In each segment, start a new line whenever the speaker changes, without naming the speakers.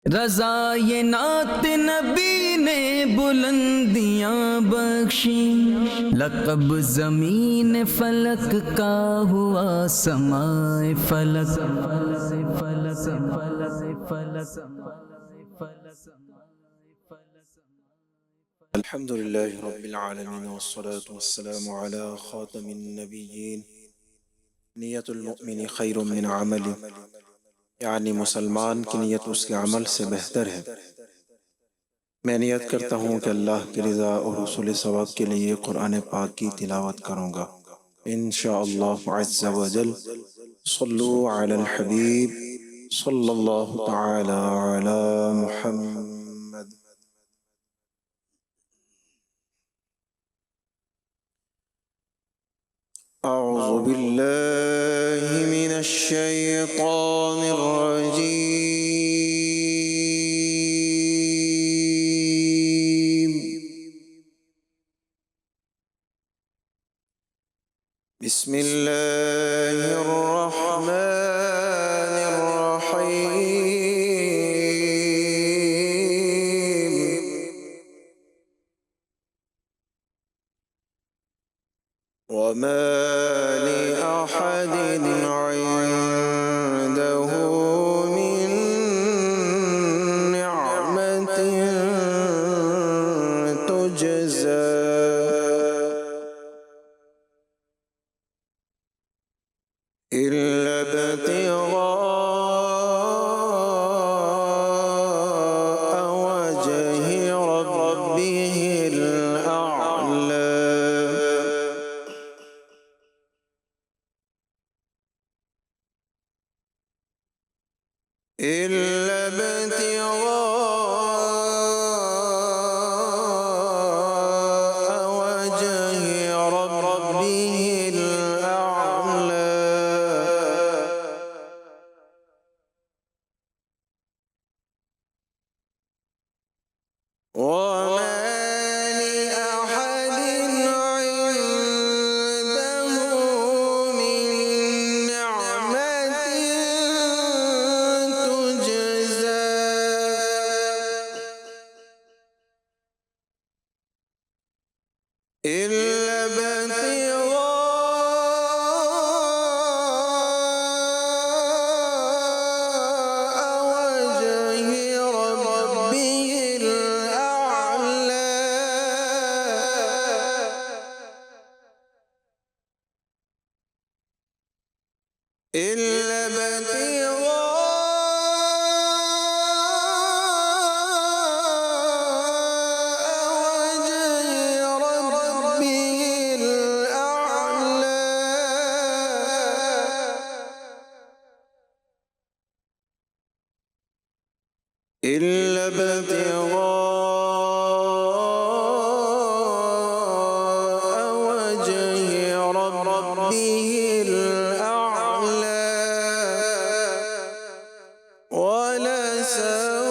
رضا یہ نعت نبی نے بلندیاں بخشی، لقب زمین فلک کا ہوا سمائے فلک۔
الحمد لله رب العالمين والصلاة والسلام على خاتم النبيين۔ نیت المؤمن خیر من عمل، یعنی مسلمان کی نیت اس کے عمل سے بہتر ہے۔ میں نیت کرتا ہوں کہ اللہ کی رضا اور حصول ثواب کے لیے قرآن پاک کی تلاوت کروں گا انشاءاللہ عز و جل۔ صلو علی الحبیب صلی اللہ تعالی علی محمد۔ اعوذ باللہ من الشیطان الرجیم۔ بسم اللہ الرحمن الرحیم۔ وما لأحد عنده من نعمة تجزى إلا ابتغاء وجه ربه الأعلى۔ إلا ابتغاء وجه ربه الأعلى۔ وما لأحد عنده من نعمة تجزى إلا ابتغاء وجه ربه الأعلى۔ إلا ابتغاء وجه ربه الأعلى۔ إلا ابتغاء وجه ربه الأعلى ولسوف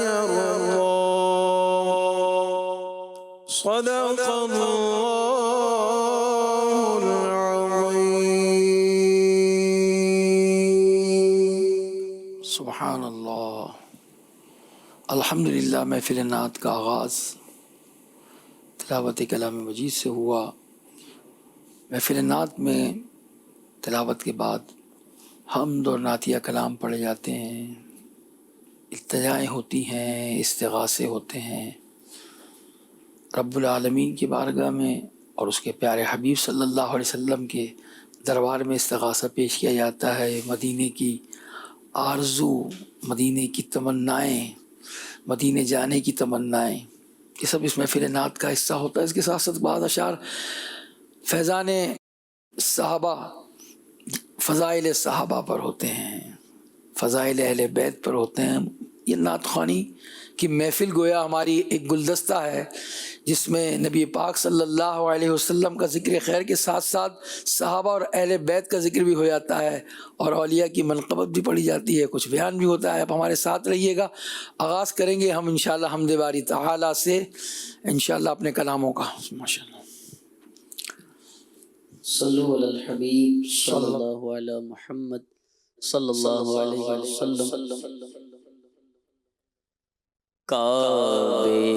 يرضى۔ صدق الله العظيم۔
سبحان اللہ۔ الحمدللہ، محفل نعت کا آغاز تلاوت کلام مجید سے ہوا۔ محفل نعت میں تلاوت کے بعد حمد اور نعتیہ کلام پڑھے جاتے ہیں، التجائیں ہوتی ہیں، استغاثے ہوتے ہیں رب العالمین کی بارگاہ میں، اور اس کے پیارے حبیب صلی اللہ علیہ وسلم کے دربار میں استغاثہ پیش کیا جاتا ہے۔ مدینے کی آرزو، مدینے کی تمنائیں، مدینے جانے کی تمنائیں، یہ سب اس محفل نعت کا حصہ ہوتا ہے۔ اس کے ساتھ ساتھ بعض اشعار فیضان صحابہ، فضائل صحابہ پر ہوتے ہیں، فضائل اہل بیت پر ہوتے ہیں۔ یہ نعت خوانی کی محفل گویا ہماری ایک گلدستہ ہے جس میں نبی پاک صلی اللہ علیہ وسلم کا ذکر خیر کے ساتھ ساتھ صحابہ اور اہل بیت کا ذکر بھی ہو جاتا ہے، اور اولیاء کی منقبت بھی پڑھی جاتی ہے، کچھ بیان بھی ہوتا ہے۔ آپ ہمارے ساتھ رہیے گا۔ آغاز کریں گے ہم انشاءاللہ حمد باری تعالیٰ سے انشاءاللہ اپنے کلاموں کا۔ ماشاءاللہ۔
صلو علی الحبیب صلی اللہ علی محمد صلی اللہ علیہ وسلم۔
کعبے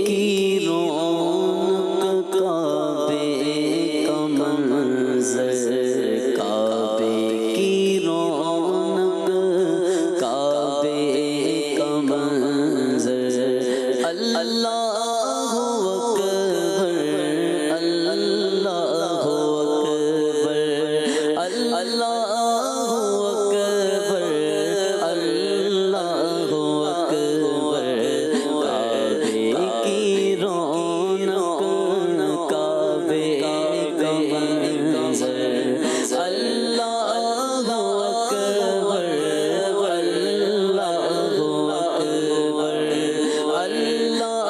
کی رونق کعبے کا منظر، کعبے کی رونق کعبے کا منظر، اللہ اکبر اللہ اکبر اللہ اکبر اللہ اکبر، کعبے کی رونق کعبے کا منظر، اللہ اکبر اللہ اکبر اللہ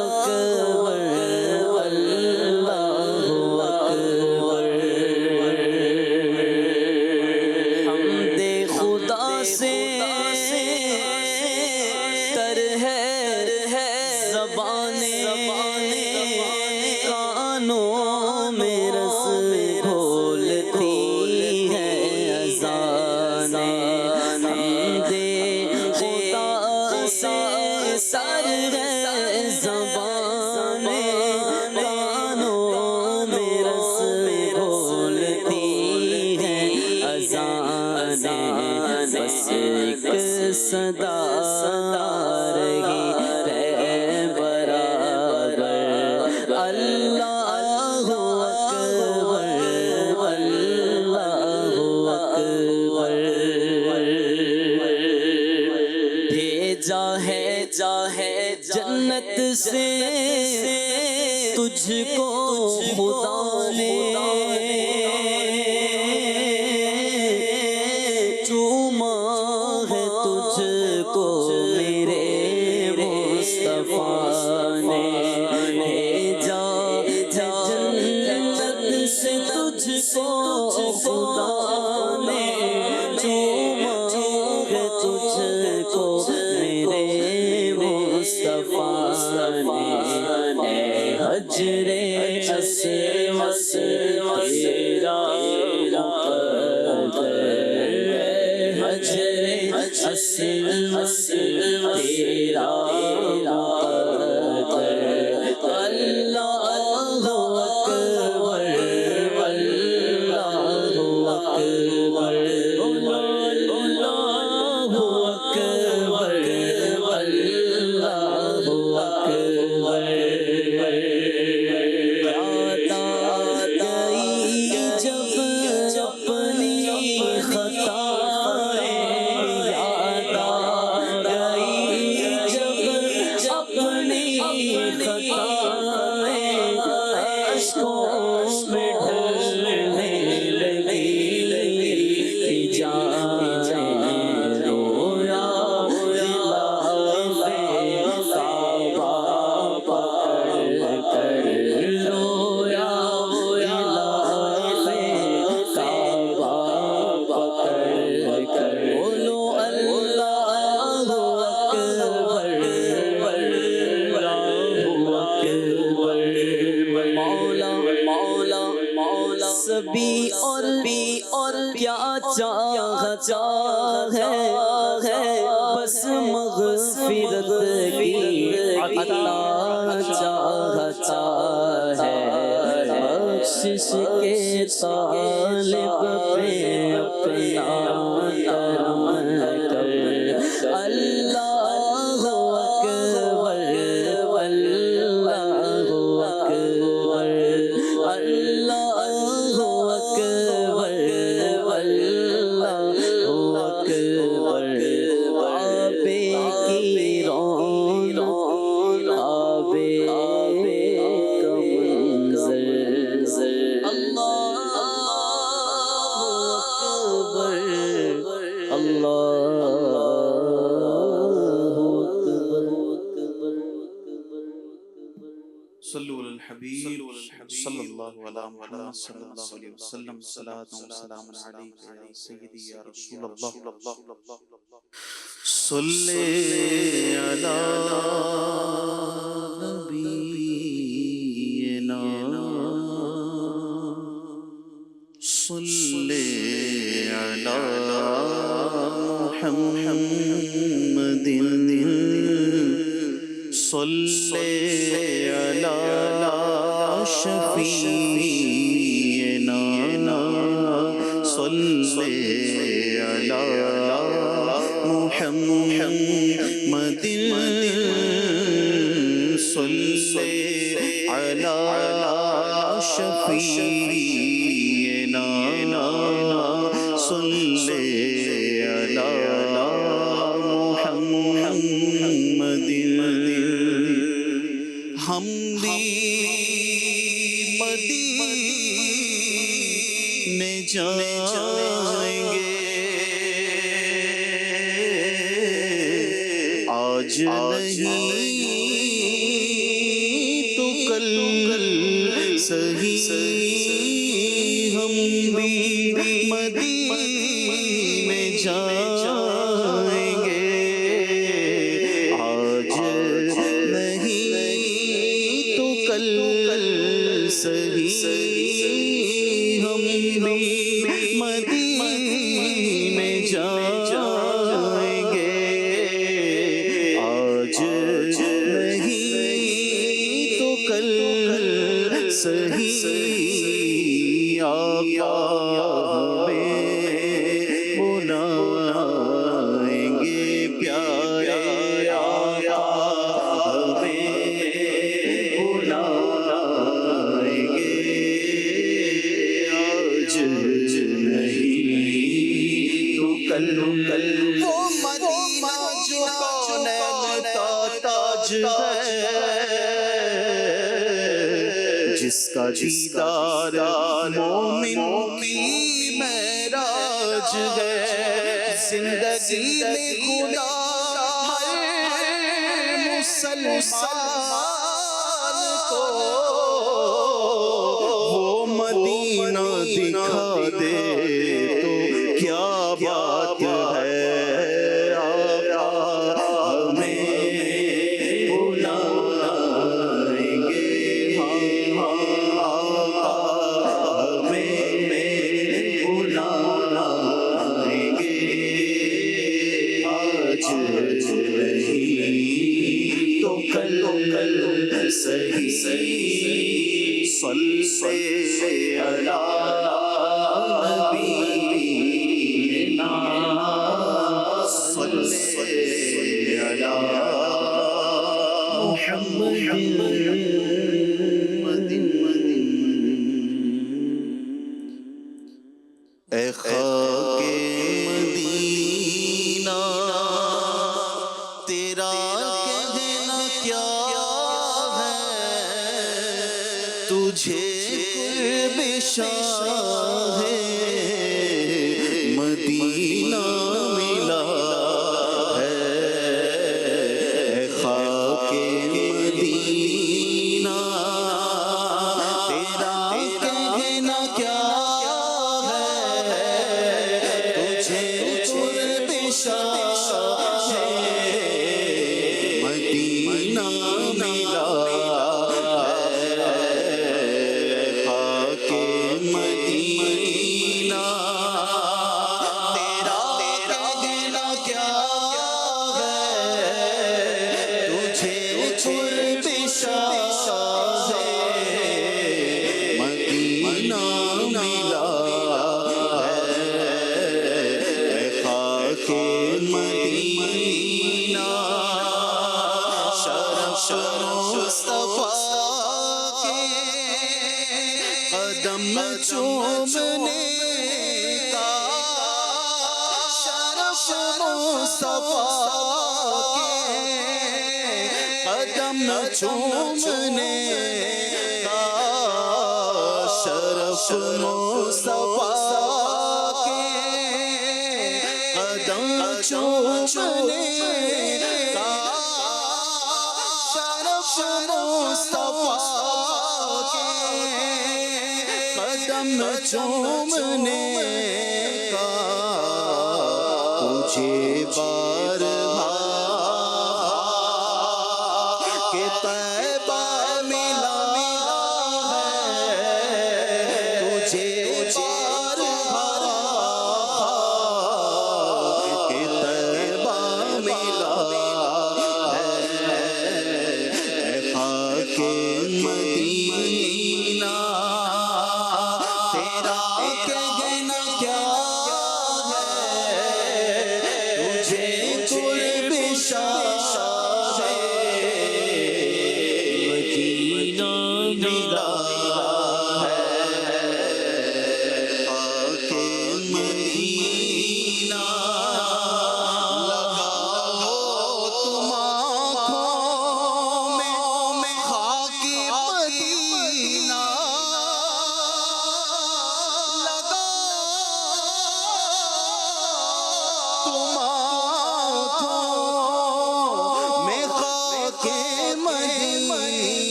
اکبر اللہ اکبر۔ حمد خدا سے تر ہے زبانیں، کانوں میں رس گھولتی ہے اذانیں، حمد خدا سے سر ہے زبانیں، کانوں میں رس گھولتی ہے اذانیں، بس ایک صدا رہی ہے برابر، اللہ اکبر اللہ اکبر۔ بھیجا ہے جنت سے تجھ کو خدا نے، چوما ہے تجھ کو میرے مصطفیٰ نے، بھیجا جنت سے تجھ کو خدا نے، چوما ہے تجھ کو میرے مصطفیٰ نے، اے حجر اسود تیرا مقدر، حجر اسود تیرا مقدر، اللہ اکبر اللہ اکبر اللہ اکبر اللہ اکبر۔ یاد آئی جب اپنی خطائیں، یاد آئی جب اپنی خطائیں، اشکوں میں ڈھلنے لگی جانیں، رویا غلاف کعبہ پکڑ کر، رویا غلاف کعبہ پکڑ کر، بولو اللہ اکبر اللہ اکبر۔ مولا سبھی اور کیا چاہتا ہے، بس مغفرت کی عطا چاہتا ہے، بخشش کے طالب پہ اپنا کرم کر، اللہ اکبر اللہ اکبر اللہ اکبر اللہ اکبر۔ کعبے کی رونق کعبے کا منظر، اللہ اکبر اللہ
صلو علی الحبیب صلی اللہ علی محمد صلی اللہ علیہ وسلم، صلاۃ و سلام علیک یا سیدی یا رسول اللہ، صلی علی نبینا صلی علی محمد صلی علی شفیعنا صلی علی محمد صلی علی شفیعنا صلی علی محمد ہم بھی مدینے جائیں گے آج نہیں تو کل صحیح ہم بھی مدینے جائیں گے آج نہیں تو کل صحیح ہم بھی مدینے جائیں گے آج نہیں تو کل صحیح آقا ہمیں بلائیں گے پیارے آقا ہمیں بلائیں گے آج نہیں تو کل وہ مدینہ جو کونین کا تاج ہے جس کا دیدار مومن کی معراج ہے زندگی میں خدا ہر مسلمان کو وہ مدینہ دکھا دے تو کیا بات ہے صحیح صلی علی نبینا صلی علی محمد اے خاک مدینہ تیرا کہنا کیا تجھے قرب شاہ مدینہ ملا ہے اے خاک مدینہ تیرا کہنا کیا ہے تجھے قرب شاہ مدینہ ملا مدینہ تیرا کہنا کیا ہے تجھے قرب شاہ مدینہ ملا ہے خاک مدینہ شرف مصطفیٰ قدم چومنے کا شرف مصطفیٰ کے قدم چومنے کا شرف مصطفیٰ کے قدم چومنے کا شرف مصطفیٰ کے قدم چومنے کا تجھے بارہا کہ طیبہ ملا ہے تجھے بارہا کہ طیبہ ملا ہے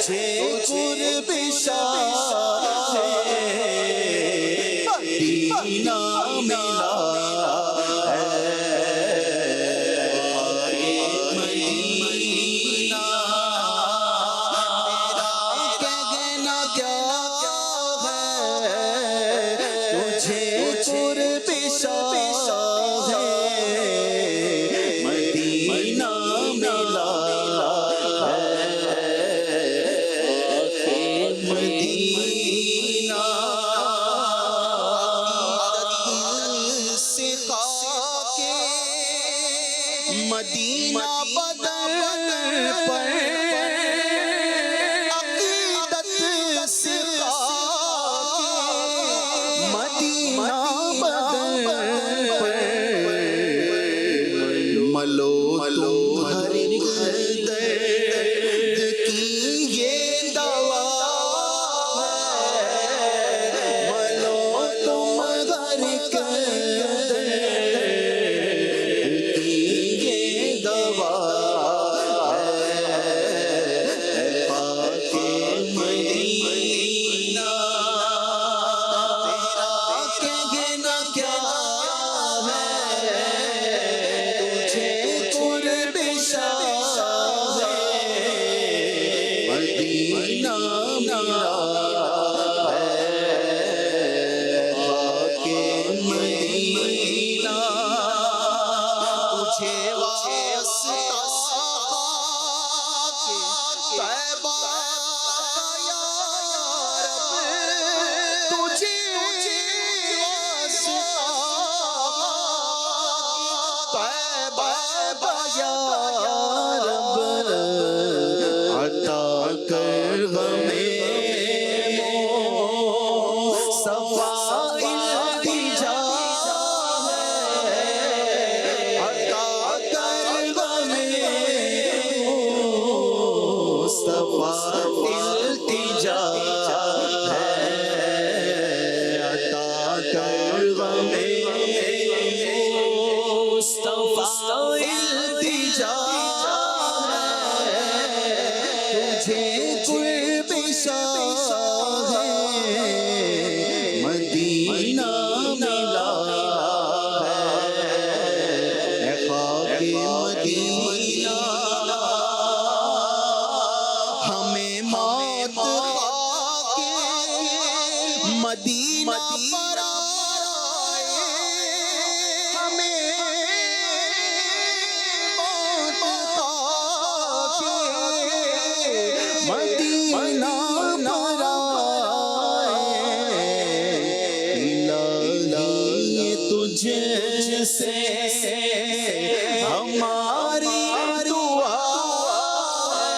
تجھے قرب شاہ مدینہ ملا مدینہ بدر پر عقیدت سکھا کے مدینہ بدر پر ملو تم ہر ایک درد کی یہ دوا ہے ملو تم ہر ایک درد کی دوا ہے پاک مدینہ تیرا کہنا کیا ہے تجھے قرب شاہ مدینہ ملا ہے پاک مدینہ تجھے واسطہ طیبہ یا رب تجھے واسطہ طیبہ یا رب عطا کر ہمیں صفائی التجا ہے عطا کر ہمیں صفائی التجا ہے عطا کر ہمیں صفائی التجا تجھے قرب شاہ مدینہ ملا ہے خاک مدینہ ہمیں موت خاک مدینہ پر آئے ہمیں موت خاک مدینہ پر آئے الہی تجھ سے ہماری دعا ہے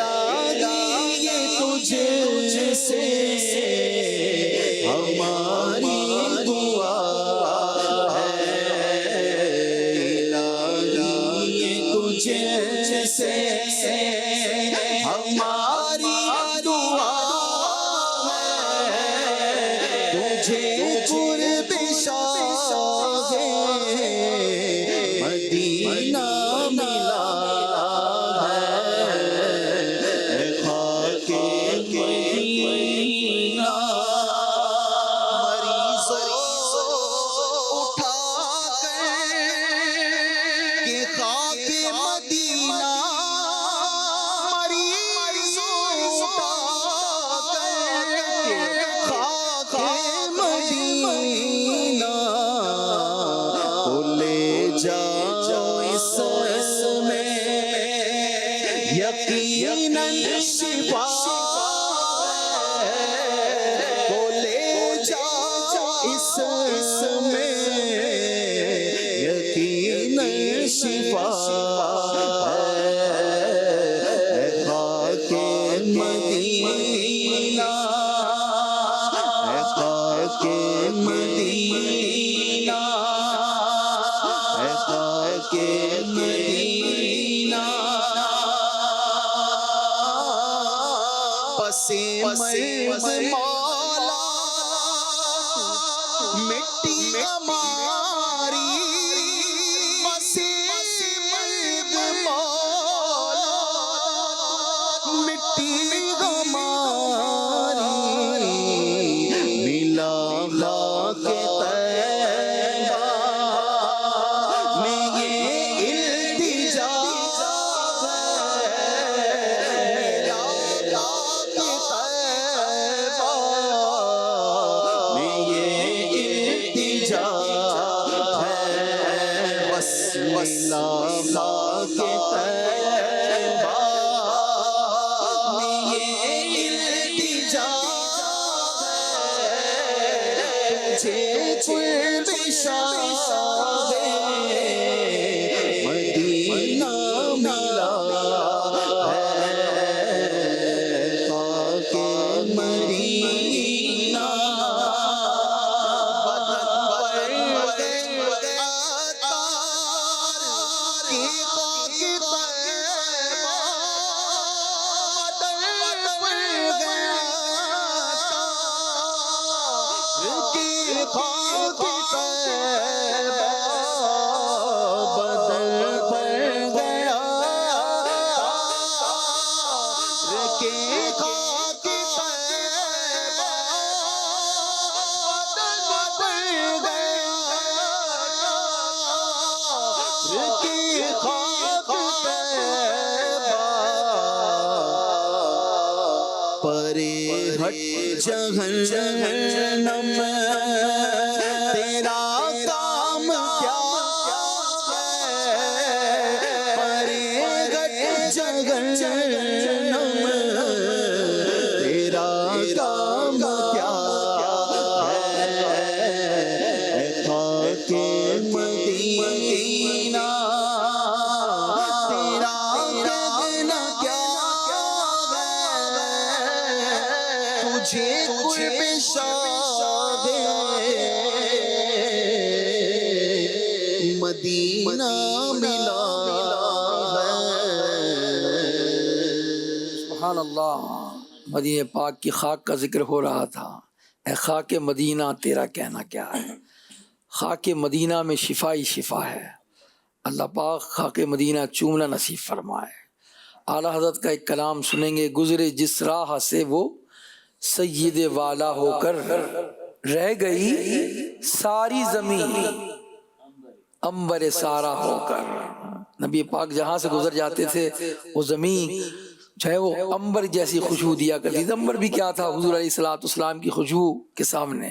الہی تجھ سے ہماری دعا ہے الہی تجھ سے ہماری دعا ہے تجھے قرب شاہ مدینہ ملا ہے خاک مدینہ مریضوں اٹھا کر کہ خاک مدینہ مریضوں اٹھا کر خاک مدینہ کو لے جاؤ اس میں یقیناً شفا کو لے جاؤ اس میں یقیناً شفا ہے خاک مدینہ ہے خاک مدینہ ہے خاک مدینہ پسِ مرگ مولا مٹی ہماری پسِ مرگ مولا تجھے قرب شاہ مدینہ ملا ہے خاک مدینہ بدن پر عطار کی خاک پرے ہٹ جہنم تیرا کام کیا ہے پرے ہٹ جہنم تیرا کام کیا ہے خاک مدینہ تیرا کہنا کیا تجھے قرب شاہ مدینہ ملا
سبحان اللہ. مدینہ پاک کی خاک کا ذکر ہو رہا تھا. اے خاک مدینہ تیرا کہنا کیا ہے. خاک مدینہ میں شفائی شفا ہے. اللہ پاک خاک مدینہ چومنا نصیب فرمائے. اعلیٰ حضرت کا ایک کلام سنیں گے. گزرے جس راہ سے وہ سید والا ہو کر رہ گئی ساری زمین امبر سارا ہو کر. نبی پاک جہاں سے گزر جاتے تھے وہ زمین چاہے وہ امبر جیسی خوشبو دیا کرتی تھی. امبر بھی کیا تھا حضور علیہ السلام کی خوشبو کے سامنے.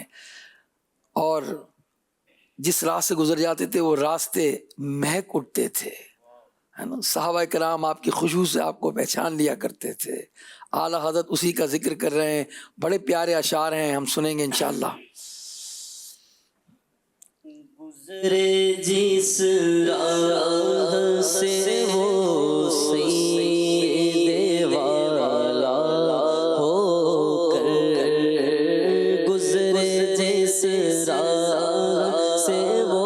اور جس راہ سے گزر جاتے تھے وہ راستے مہک اٹھتے تھے ہے نا. صحابہ کرام آپ کی خوشبو سے آپ کو پہچان لیا کرتے تھے. اعلیٰ حضرت اسی کا ذکر کر رہے ہیں. بڑے پیارے اشعار ہیں, ہم سنیں گے انشاءاللہ.
گزرے جس راہ سے وہ سید والا ہو کر گزرے جس راہ سے وہ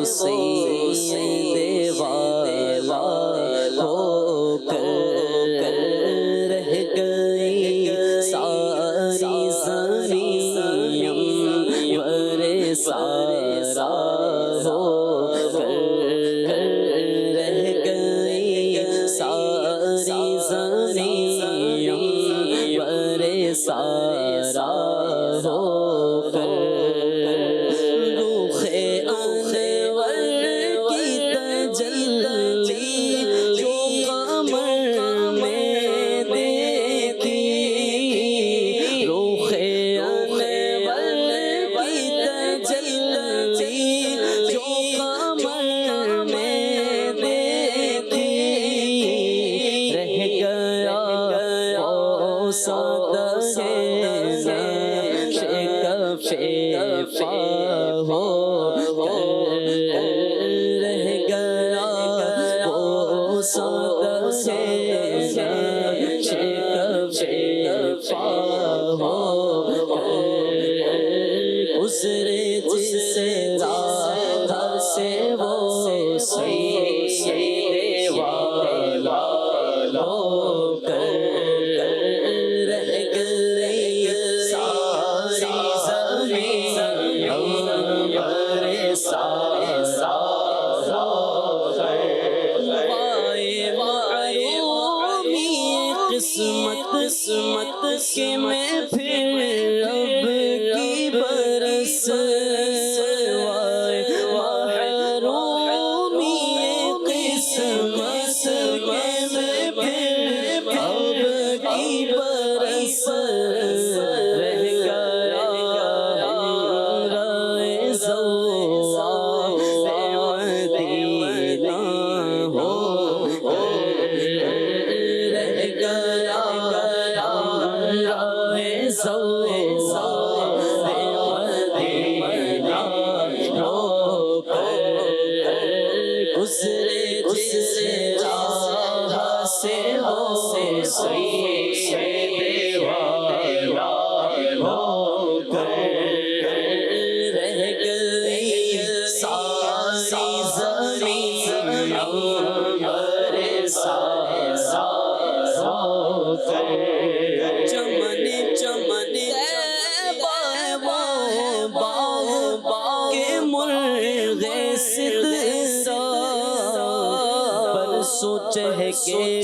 سید والا ہو کر رہ گئی ساری زمین ورے سارا ہو کر رہ گئی ساری زمین ورے سارا ہو کر روح انور کی تجلی جو قمر میں دیکھی روح انور کی تجلی جو قمر میں دیکھی رہ گیا وہ سادہ شفا ہو کر رہ گیا وہ سادہ شفا ہو کر گزرے جس راہ سے وہ سید والا ہو کر رہ گئی ساری زمین امبر سارا ہو کر پائے معلومی قسمت کے میں پھر اب کی برس محرومی قسمت کے میں پھر اب کی برس رہ گیا رائے زوال مدینہ ہو رہ گیا رائے زوال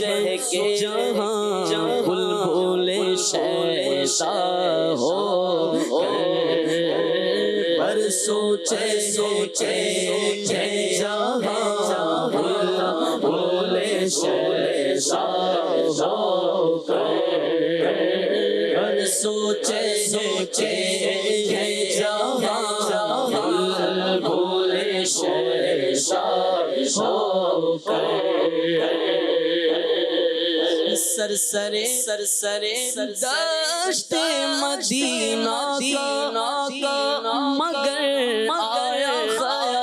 چہکے جہاں بلبل شیدا ہو پر سوچے جہاں بلبل شیدا ہو پر سوچے جہاں بلبل شیدا ہو سرسرے دشت مدینہ کا مگر آیا خیال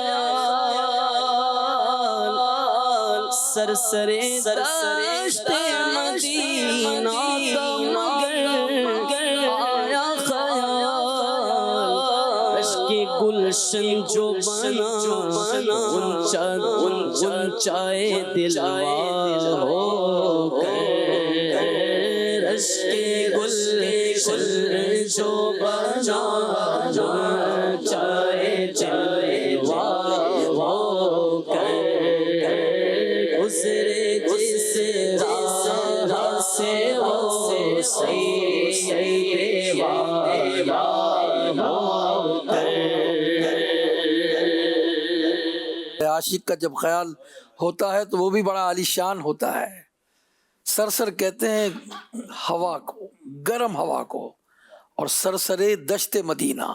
سرسرے دشت مدینہ کا مگر آیا خیال عشق گلشن جو بنا اونچائے دلوار ہو گل جو بنا چائے وہ گزرے جس راہ سے وہ سید والا
عاشق کا جب خیال ہوتا ہے تو وہ بھی بڑا عالیشان ہوتا ہے. سرسر کہتے ہیں ہوا کو، گرم ہوا کو، اور سرسرے دشت مدینہ،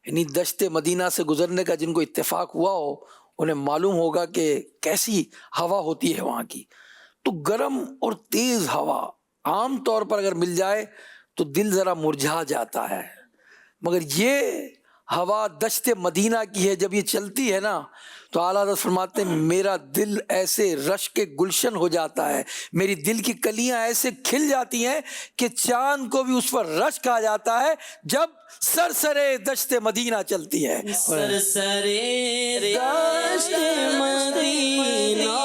یعنی دشت مدینہ سے گزرنے کا جن کو اتفاق ہوا ہو انہیں معلوم ہوگا کہ کیسی ہوا ہوتی ہے وہاں کی. تو گرم اور تیز ہوا عام طور پر اگر مل جائے تو دل ذرا مرجھا جاتا ہے، مگر یہ ہوا دشت مدینہ کی ہے. جب یہ چلتی ہے نا تو اعلیٰ حضرت فرماتے ہیں میرا دل ایسے رشک گلشن ہو جاتا ہے، میری دل کی کلیاں ایسے کھل جاتی ہیں کہ چاند کو بھی اس پر رشک آ جاتا ہے جب سرسرے دشت مدینہ چلتی ہے.
سرسرے دشت مدینہ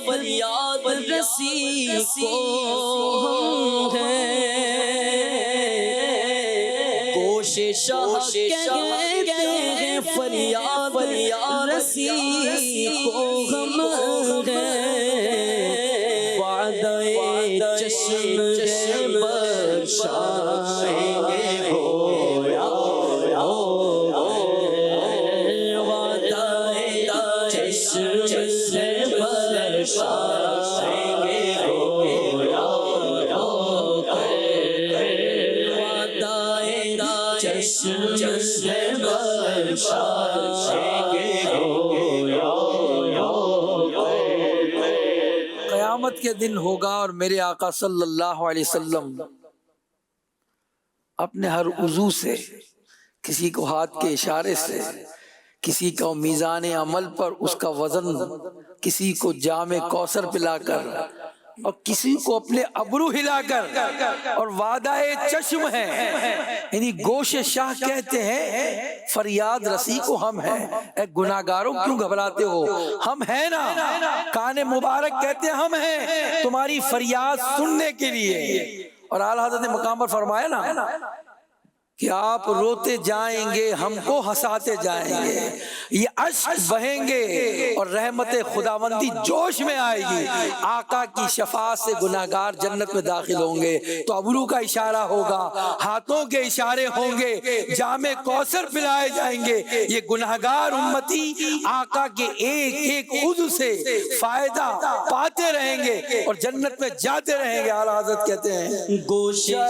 فریاد رسی کو کوشش کہتے ہیں فریاد رسی کو ہم وعدہ چشم ہے بخشائیں گے گویا وعدہ چشم ہے بخشائیں گے گویا وعدہ چشم ہے بخشائیں گے گویا.
قیامت کے دن ہوگا اور میرے آقا صلی اللہ علیہ وسلم اپنے ہر عضو سے، کسی کو ہاتھ کے اشارے سے، کسی کو میزان عمل پر اس کا وزن، کسی کو جام کوثر پلا کر، اور کسی کو اپنے ابرو ہلا کر، اور وعدہ چشم ہے یعنی گوش شاہ کہتے ہیں فریاد رسی کو ہم ہیں. اے گناہگاروں کیوں گھبراتے ہو، ہم ہیں نا. کان مبارک کہتے ہیں ہم ہیں تمہاری فریاد سننے کے لیے. اور اعلی حضرت نے مقام پر فرمایا نا کہ آپ روتے جائیں گے ہم کو ہنساتے جائیں گے، یہ اشک بہیں گے اور رحمت خداوندی جوش میں آئے گی، آقا کی شفاعت سے گناہگار جنت میں داخل ہوں گے تو ابرو کا اشارہ ہوگا، ہاتھوں کے اشارے ہوں گے، جام کوثر پلائے جائیں گے، یہ گناہگار امتی آقا کے ایک ایک عضو سے فائدہ پاتے رہیں گے اور جنت میں جاتے رہیں گے۔ اعلیٰ حضرت کہتے ہیں
گوشے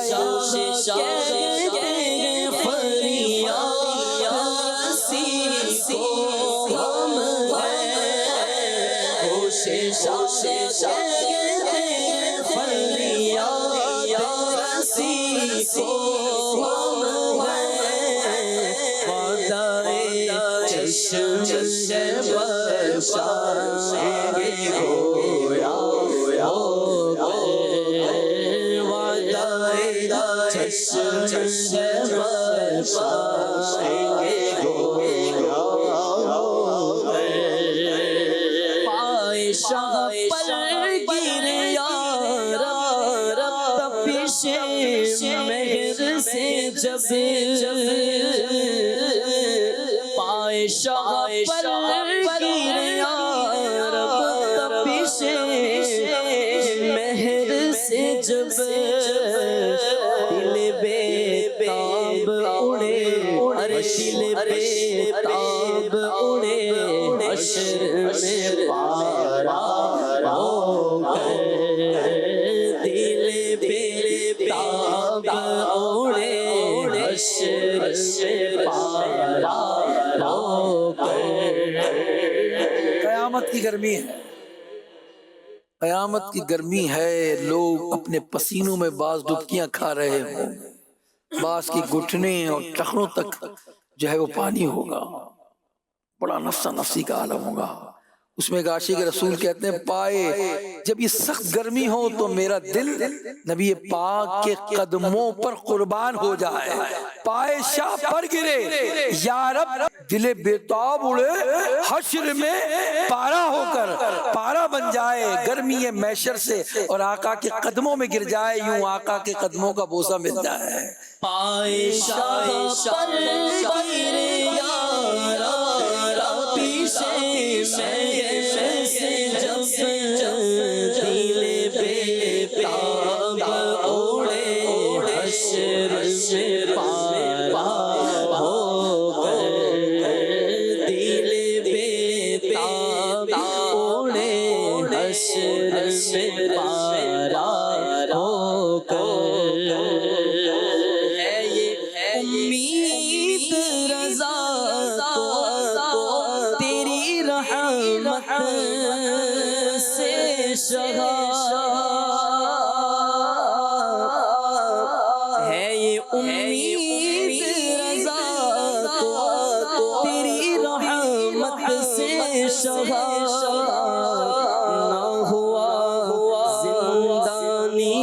قیامت کی گرمی ہے، قیامت کی گرمی ہے، لوگ اپنے پسینوں میں بعض ڈبکیاں کھا رہے ہوں، بعض کی گھٹنے اور ٹخنوں تک جو ہے وہ پانی ہوگا، بڑا نفسا نفسی کا عالم ہوگا۔ اس میں عاشق رسول کہتے ہیں پائے جب یہ سخت گرمی ہو تو میرا دل نبی پاک کے قدموں پر قربان ہو جائے، پائے شاہ پر گرے یا رب دل بیتاب اڑے، حشر میں پارا ہو کر پارا بن جائے گرمی محشر سے اور آقا کے قدموں میں گر جائے، یوں آقا کے قدموں کا بوسہ مل جائے۔
پائے شاہ پر گرے یا رب پیشے میں سے جب دل بیتاب اڑے، حشر میں پارا ہو کر دل بیتاب اڑے، حشر میں پارا ہو کر ہے یہ امید رضا تو تیری رحمت سے شہا، ہے یہ امید رضا تو تیری رحمت سے شہا، نہ ہوا زندانی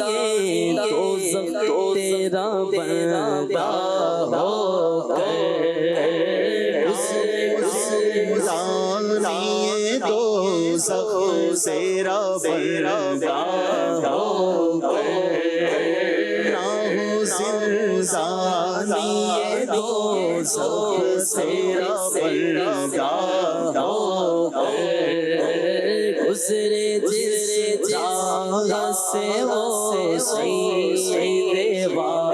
دوزخ تیرا بندہ ہو کر،
زندانی دوزخ تیرا بندہ ہو کر، نہ ہو زندانی دوزخ تیرا بندہ ہو کر،
گزرے جس جگہ سے وہ سیدے واہ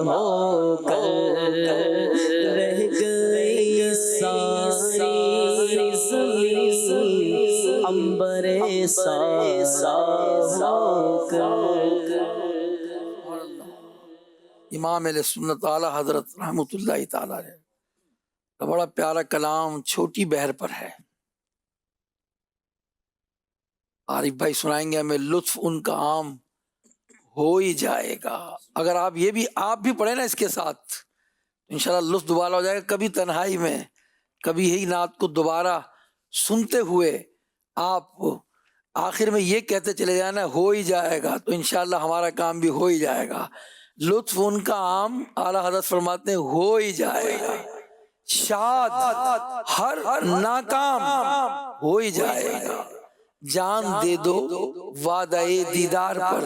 ہو کر، رہ گئی ساری زمین عنبر سا ہو کر۔
امام اہل سنت اعلیٰ حضرت رحمۃ اللہ تعالی علیہ کا بڑا پیارا کلام چھوٹی بہر پر ہے، عارف بھائی سنائیں گے ہمیں، لطف ان کا عام ہو ہی جائے گا۔ اگر آپ بھی پڑھیں نا اس کے ساتھ انشاءاللہ لطف دوبارہ ہو جائے گا، کبھی تنہائی میں کبھی یہی نعت کو دوبارہ سنتے ہوئے آپ آخر میں یہ کہتے چلے جانا ہو ہی جائے گا، تو انشاءاللہ ہمارا کام بھی ہو ہی جائے گا۔ لطف ان کا عام اعلیٰ حضرت فرماتے ہیں ہو ہی جائے گا، شاد ہر ناکام ہو ہی جائے گا، جان دے دو وعدہ دیدار پر،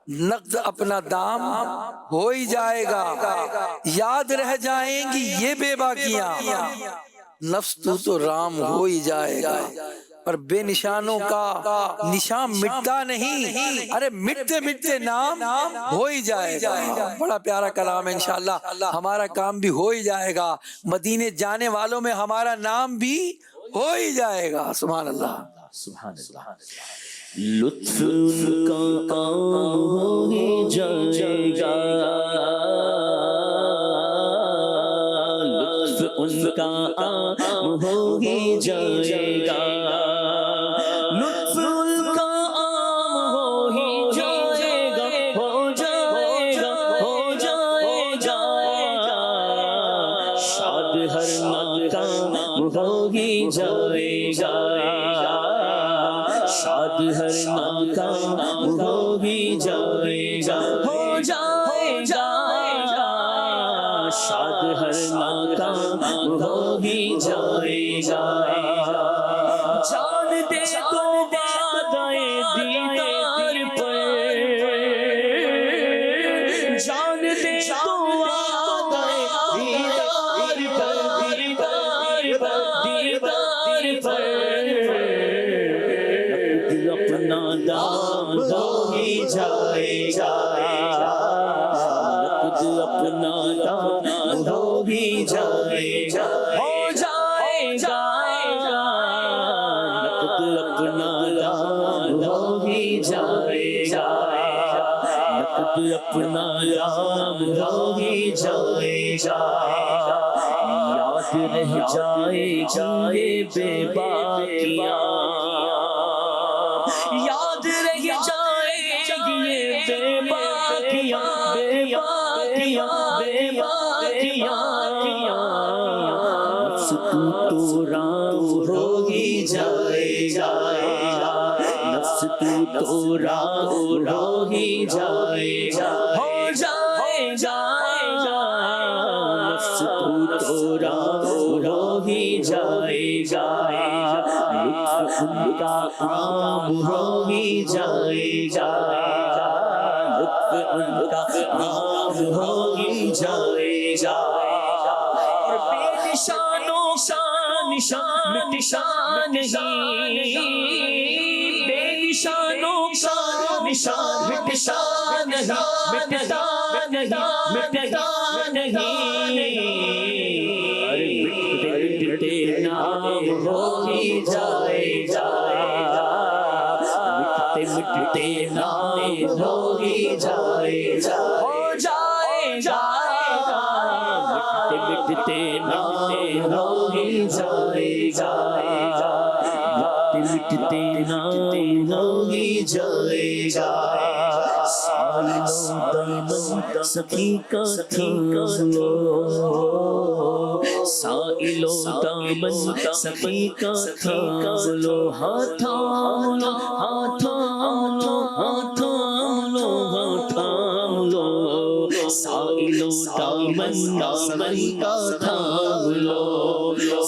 نقد اپنا دام ہو ہی جائے گا، یاد رہ جائیں گی یہ بے باکیاں، نفس تو رام ہو ہی جائے گا، پر بے نشانوں کا نشان مٹتا نہیں، ارے مٹتے مٹتے نام ہو ہی جائے گا۔ بڑا پیارا کلام ہے، انشاءاللہ ہمارا کام بھی ہو ہی جائے گا، مدینے جانے والوں میں ہمارا نام بھی ہو ہی جائے گا۔ سبحان اللہ،
سبحان اللہ۔ لطف ان کا عام ہو ہی جائے گا، لطف ان کا عام ہو ہی جائے گا، لطف ان کا عام ہو ہی جائے گا، ہو جائے گا، ہو جائے گا، شاد ہر ناکام ہو ہی جائے گا، شاد ہر ناکام ہو ہی جائے گا، ہو جائے گا، شاد ہر ناکام ہو ہی جائے گا، جان دے تو وعدہ دیدار پر، جان دے تو وعدہ دیدار پر، دیدار پر، دیدار پر، اپنا دام ہو ہی جائے گا، نقد اپنا دام ہو ہی جائے گا، ہو جائے گا، نقد اپنا دام ہو ہی جائے گا، نقد اپنا دام ہو ہی جائے گا، یاد رہ جائے گا یہ بے باکیاں، یاد رہ جائے گی یہ بے باکیاں، بے باکیاں، بے باکیاں، نفس تو رام ہو ہی جائے گا، نفس تو رام ہو ہی جائے گا، ہو جائے گا، نفس تو رام ہو ہی جائے گا، لطف ان کا عام ہو ہی جائے گا، لطف ان کا عام ہو ہی جائے گا، اور بے نشانوں کا نشان مٹتا نہیں، بے نشانوں کا نشان مٹتا نہیں، مٹتا نہیں، مٹتا نہیں، ارے مٹتے مٹتے نام ہو ہی جائے گا، مٹتے مٹتے نام ہو ہی جائے گا، ہو جائے گا، مٹتے مٹتے نام ہو ہی جائے گا، مٹتے مٹتے نام ہو ہی جائے گا، سالوں دامن سخی کا تھام لو، سائلوں دامن سخی کا تھام لو، ہاتھ تھام لو، ہاتھ تھام لو، ہاتھ تھام لو، ہاتھ تھام لو، سائلوں دامن سخی کا تھام لو،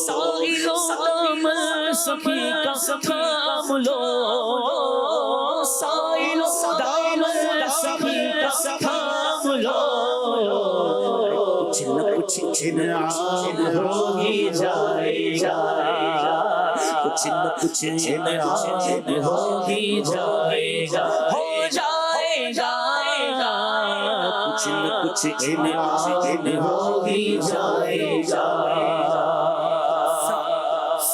سائلوں دامن سخی کا تھام لو، سائلوں دامن سخی کا تھام لو، کچھ نہ کچھ انعام ہو ہی جائے گا، کچھ نہ کچھ انعام ہو ہی جائے گا، ہو جائے گا، کچھ نہ کچھ انعام ہو ہی جائے گا،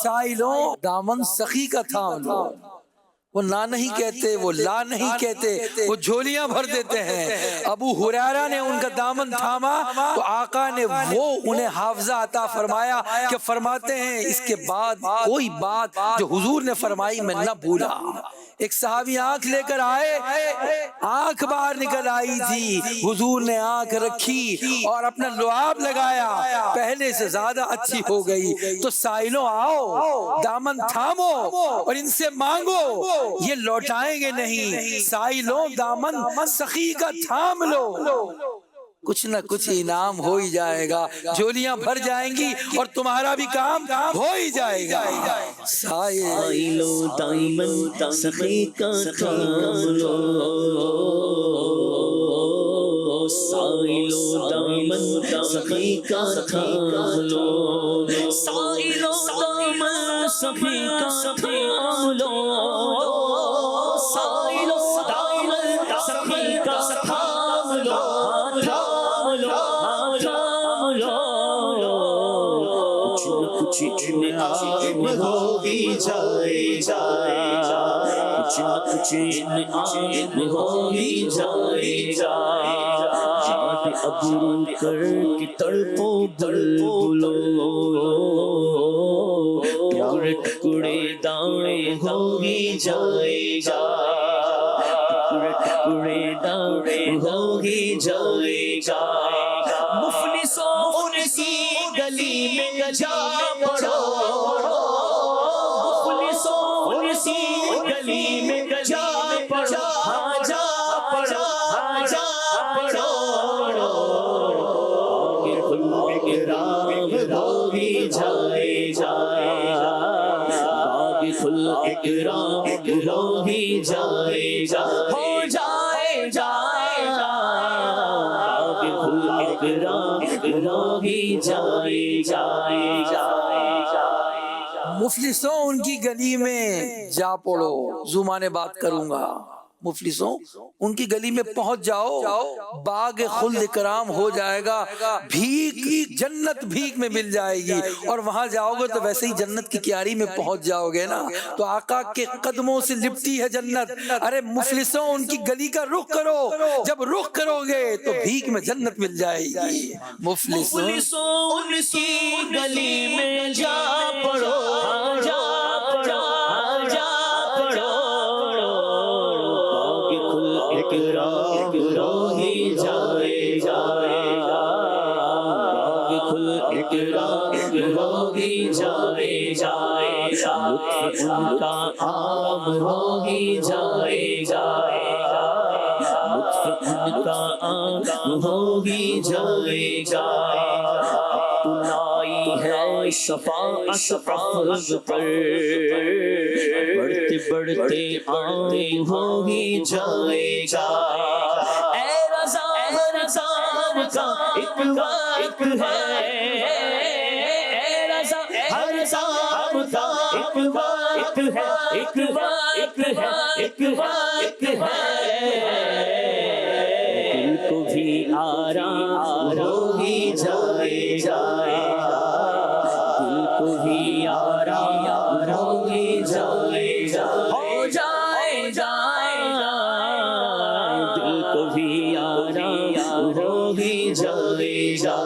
سائلوں دامن سخی کا تھام لو، وہ نہ نہیں کہتے، وہ لا نہیں کہتے، وہ جھولیاں بھر دیتے ہیں۔ ابو ہریرہ نے ان کا دامن تھاما تو آقا نے وہ انہیں حافظہ عطا فرمایا کہ فرماتے ہیں اس کے بعد کوئی بات جو حضور نے فرمائی میں نہ بھولا۔ ایک صحابی آنکھ لے کر آئے، آنکھ باہر نکل آئی تھی، حضور نے آنکھ رکھی اور اپنا لعاب لگایا، پہلے سے زیادہ اچھی ہو گئی۔ تو سائلوں آؤ، دامن تھامو اور ان سے مانگو، یہ لوٹائیں گے نہیں۔ سائلوں دامن سخی کا تھام لو، کچھ نہ کچھ انعام ہو ہی جائے گا، جھولیاں بھر جائیں گی اور تمہارا بھی کام ہو ہی جائے گا۔
سائلوں دامن سخی کا تھام لو، سائلو دامن سخی کا تھام لو سائلو دامن سخی کا تھام لو سائلو دامن سخی کا تھام لو تھام لو تھام لو کچھ انعام ہوگی جائے گا کچھ انعام ہوگی جائے گا یاد ابرو کر کے تڑپو بلبلو پیار ٹکڑے دانے ہوگی جائے گا ٹکڑے دانے ہوگی جائے گا مفلسوں ان کی گلی میں جا پڑو مفلسوں ان کی گلی میں جا پڑو ہاں جا پڑو ہاں جا پڑو اکرام ہوگی جائے گا باغ کھل اکرام ہوگی جائے گا ہو جائے گا باغ کھل اکرام ہوگی جائے گا
مفلسوں ان کی گلی میں جا پڑو. زما نے بات کروں گا. مفلسوں ان کی گلی میں پہنچ جاؤ باغ خلد کرام ہو جائے گا. بھیک جنت بھیک میں مل جائے گی اور وہاں جاؤ گے تو ویسے ہی جنت کی کیاری میں پہنچ جاؤ گے نا. تو آقا کے قدموں سے لپٹی ہے جنت. ارے مفلسوں ان کی گلی کا رخ کرو. جب رخ کرو گے تو بھیک میں جنت مل جائے گی. مفلسوں
ان کی گلی میں جا پڑو جا پڑو جا پڑو باغ کھل اکرام ہوگی جائے گا باغ کھل اکرام ہوگی جائے گا لطف ان کا عام ہوگی جائے گا لطف ان کا عام ہوگی جائے گا. اب تو لائی ہے شفاعت افض پر بڑھتے بڑھتے عام ہوگی جائے گا. اے رضا رضا کا ایک وقت ہے اے رضا رضا کا ایک وقت ہے ایک وقت ہے ایک وقت ہے دل کو بھی آرام ہوگی جائے گا دل کو بھی آرام ہوگی جائے گا ہو جائے گا دل کو بھی آرام ہوگی جائے گا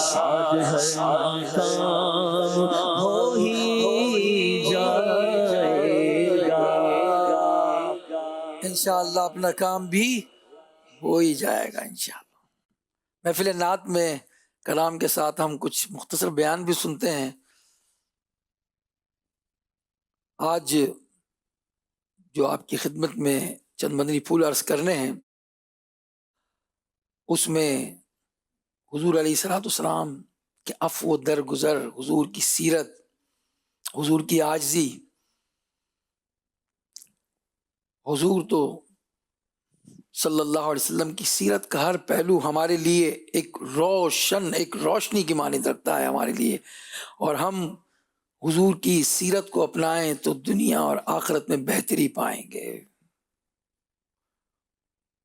شاد ہر مقام ہو ہی جائے گا.
انشاءاللہ اپنا کام بھی ہو ہی جائے گا انشاءاللہ. محفل نعت میں کلام کے ساتھ ہم کچھ مختصر بیان بھی سنتے ہیں. آج جو آپ کی خدمت میں چند مدنی پھول عرض کرنے ہیں اس میں حضور علیہ الصلوۃ والسلام کے عفو و درگزر، حضور کی سیرت، حضور کی عاجزی. حضور تو صلی اللہ علیہ وسلم کی سیرت کا ہر پہلو ہمارے لیے ایک روشنی کی مانند رکھتا ہے ہمارے لیے، اور ہم حضور کی سیرت کو اپنائیں تو دنیا اور آخرت میں بہتری پائیں گے.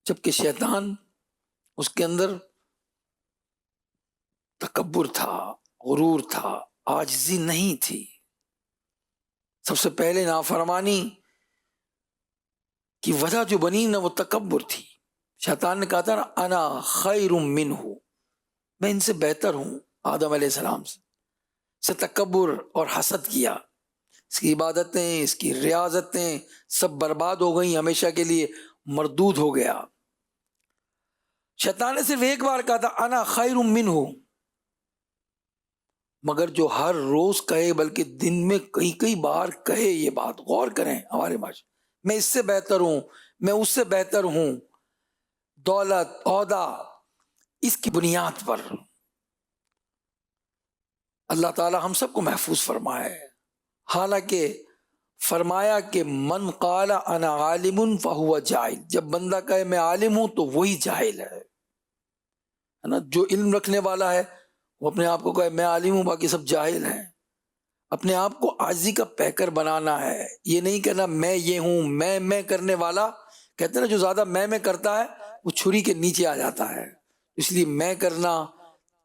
جبکہ شیطان اس کے اندر تکبر تھا، غرور تھا، عاجزی نہیں تھی. سب سے پہلے نافرمانی کی وجہ جو بنی نا وہ تکبر تھی. شیطان نے کہا تھا نا انا خیر منہ، میں ان سے بہتر ہوں. آدم علیہ السلام سے تکبر اور حسد کیا. اس کی عبادتیں، اس کی ریاضتیں سب برباد ہو گئیں، ہمیشہ کے لیے مردود ہو گیا. شیطان نے صرف ایک بار کہا تھا انا خیر منہ، مگر جو ہر روز کہے بلکہ دن میں کئی بار کہے یہ بات، غور کریں ہمارے معاشرے میں اس سے بہتر ہوں، میں اس سے بہتر ہوں، دولت، عہدہ، اس کی بنیاد پر اللہ تعالی ہم سب کو محفوظ فرمائے. حالانکہ فرمایا کہ من قال انا عالم فہو جاہل، جب بندہ کہے میں عالم ہوں تو وہی جاہل ہے. ہے نا. جو علم رکھنے والا ہے وہ اپنے آپ کو کہے میں عالم ہوں باقی سب جاہل ہیں. اپنے آپ کو عاجزی کا پیکر بنانا ہے. یہ نہیں کہنا میں یہ ہوں. میں کرنے والا کہتے ہیں نا جو زیادہ میں کرتا ہے وہ چھری کے نیچے آ جاتا ہے. اس لیے میں کرنا،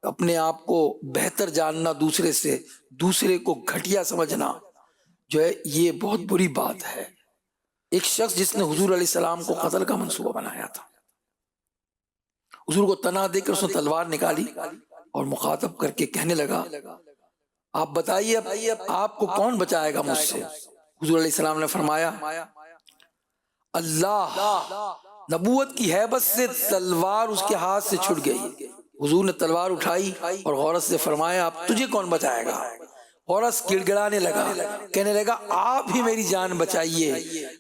اپنے آپ کو بہتر جاننا دوسرے سے، دوسرے کو گھٹیا سمجھنا جو ہے یہ بہت بری بات ہے. ایک شخص جس نے حضور علیہ السلام کو قتل کا منصوبہ بنایا تھا، حضور کو تنا دے کر اس نے تلوار نکالی اور مخاطب کر کے کہنے لگا آپ بتائیے اب آپ کو کون بچائے گا مجھ سے؟ حضور علیہ السلام نے فرمایا اللہ. نبوت کی ہیبت سے تلوار اس کے ہاتھ سے چھٹ گئی. حضور نے تلوار اٹھائی اور غورت سے فرمایا اب تجھے کون بچائے گا؟ غورت گڑ گڑانے لگا، کہنے لگا آپ ہی میری جان بچائیے.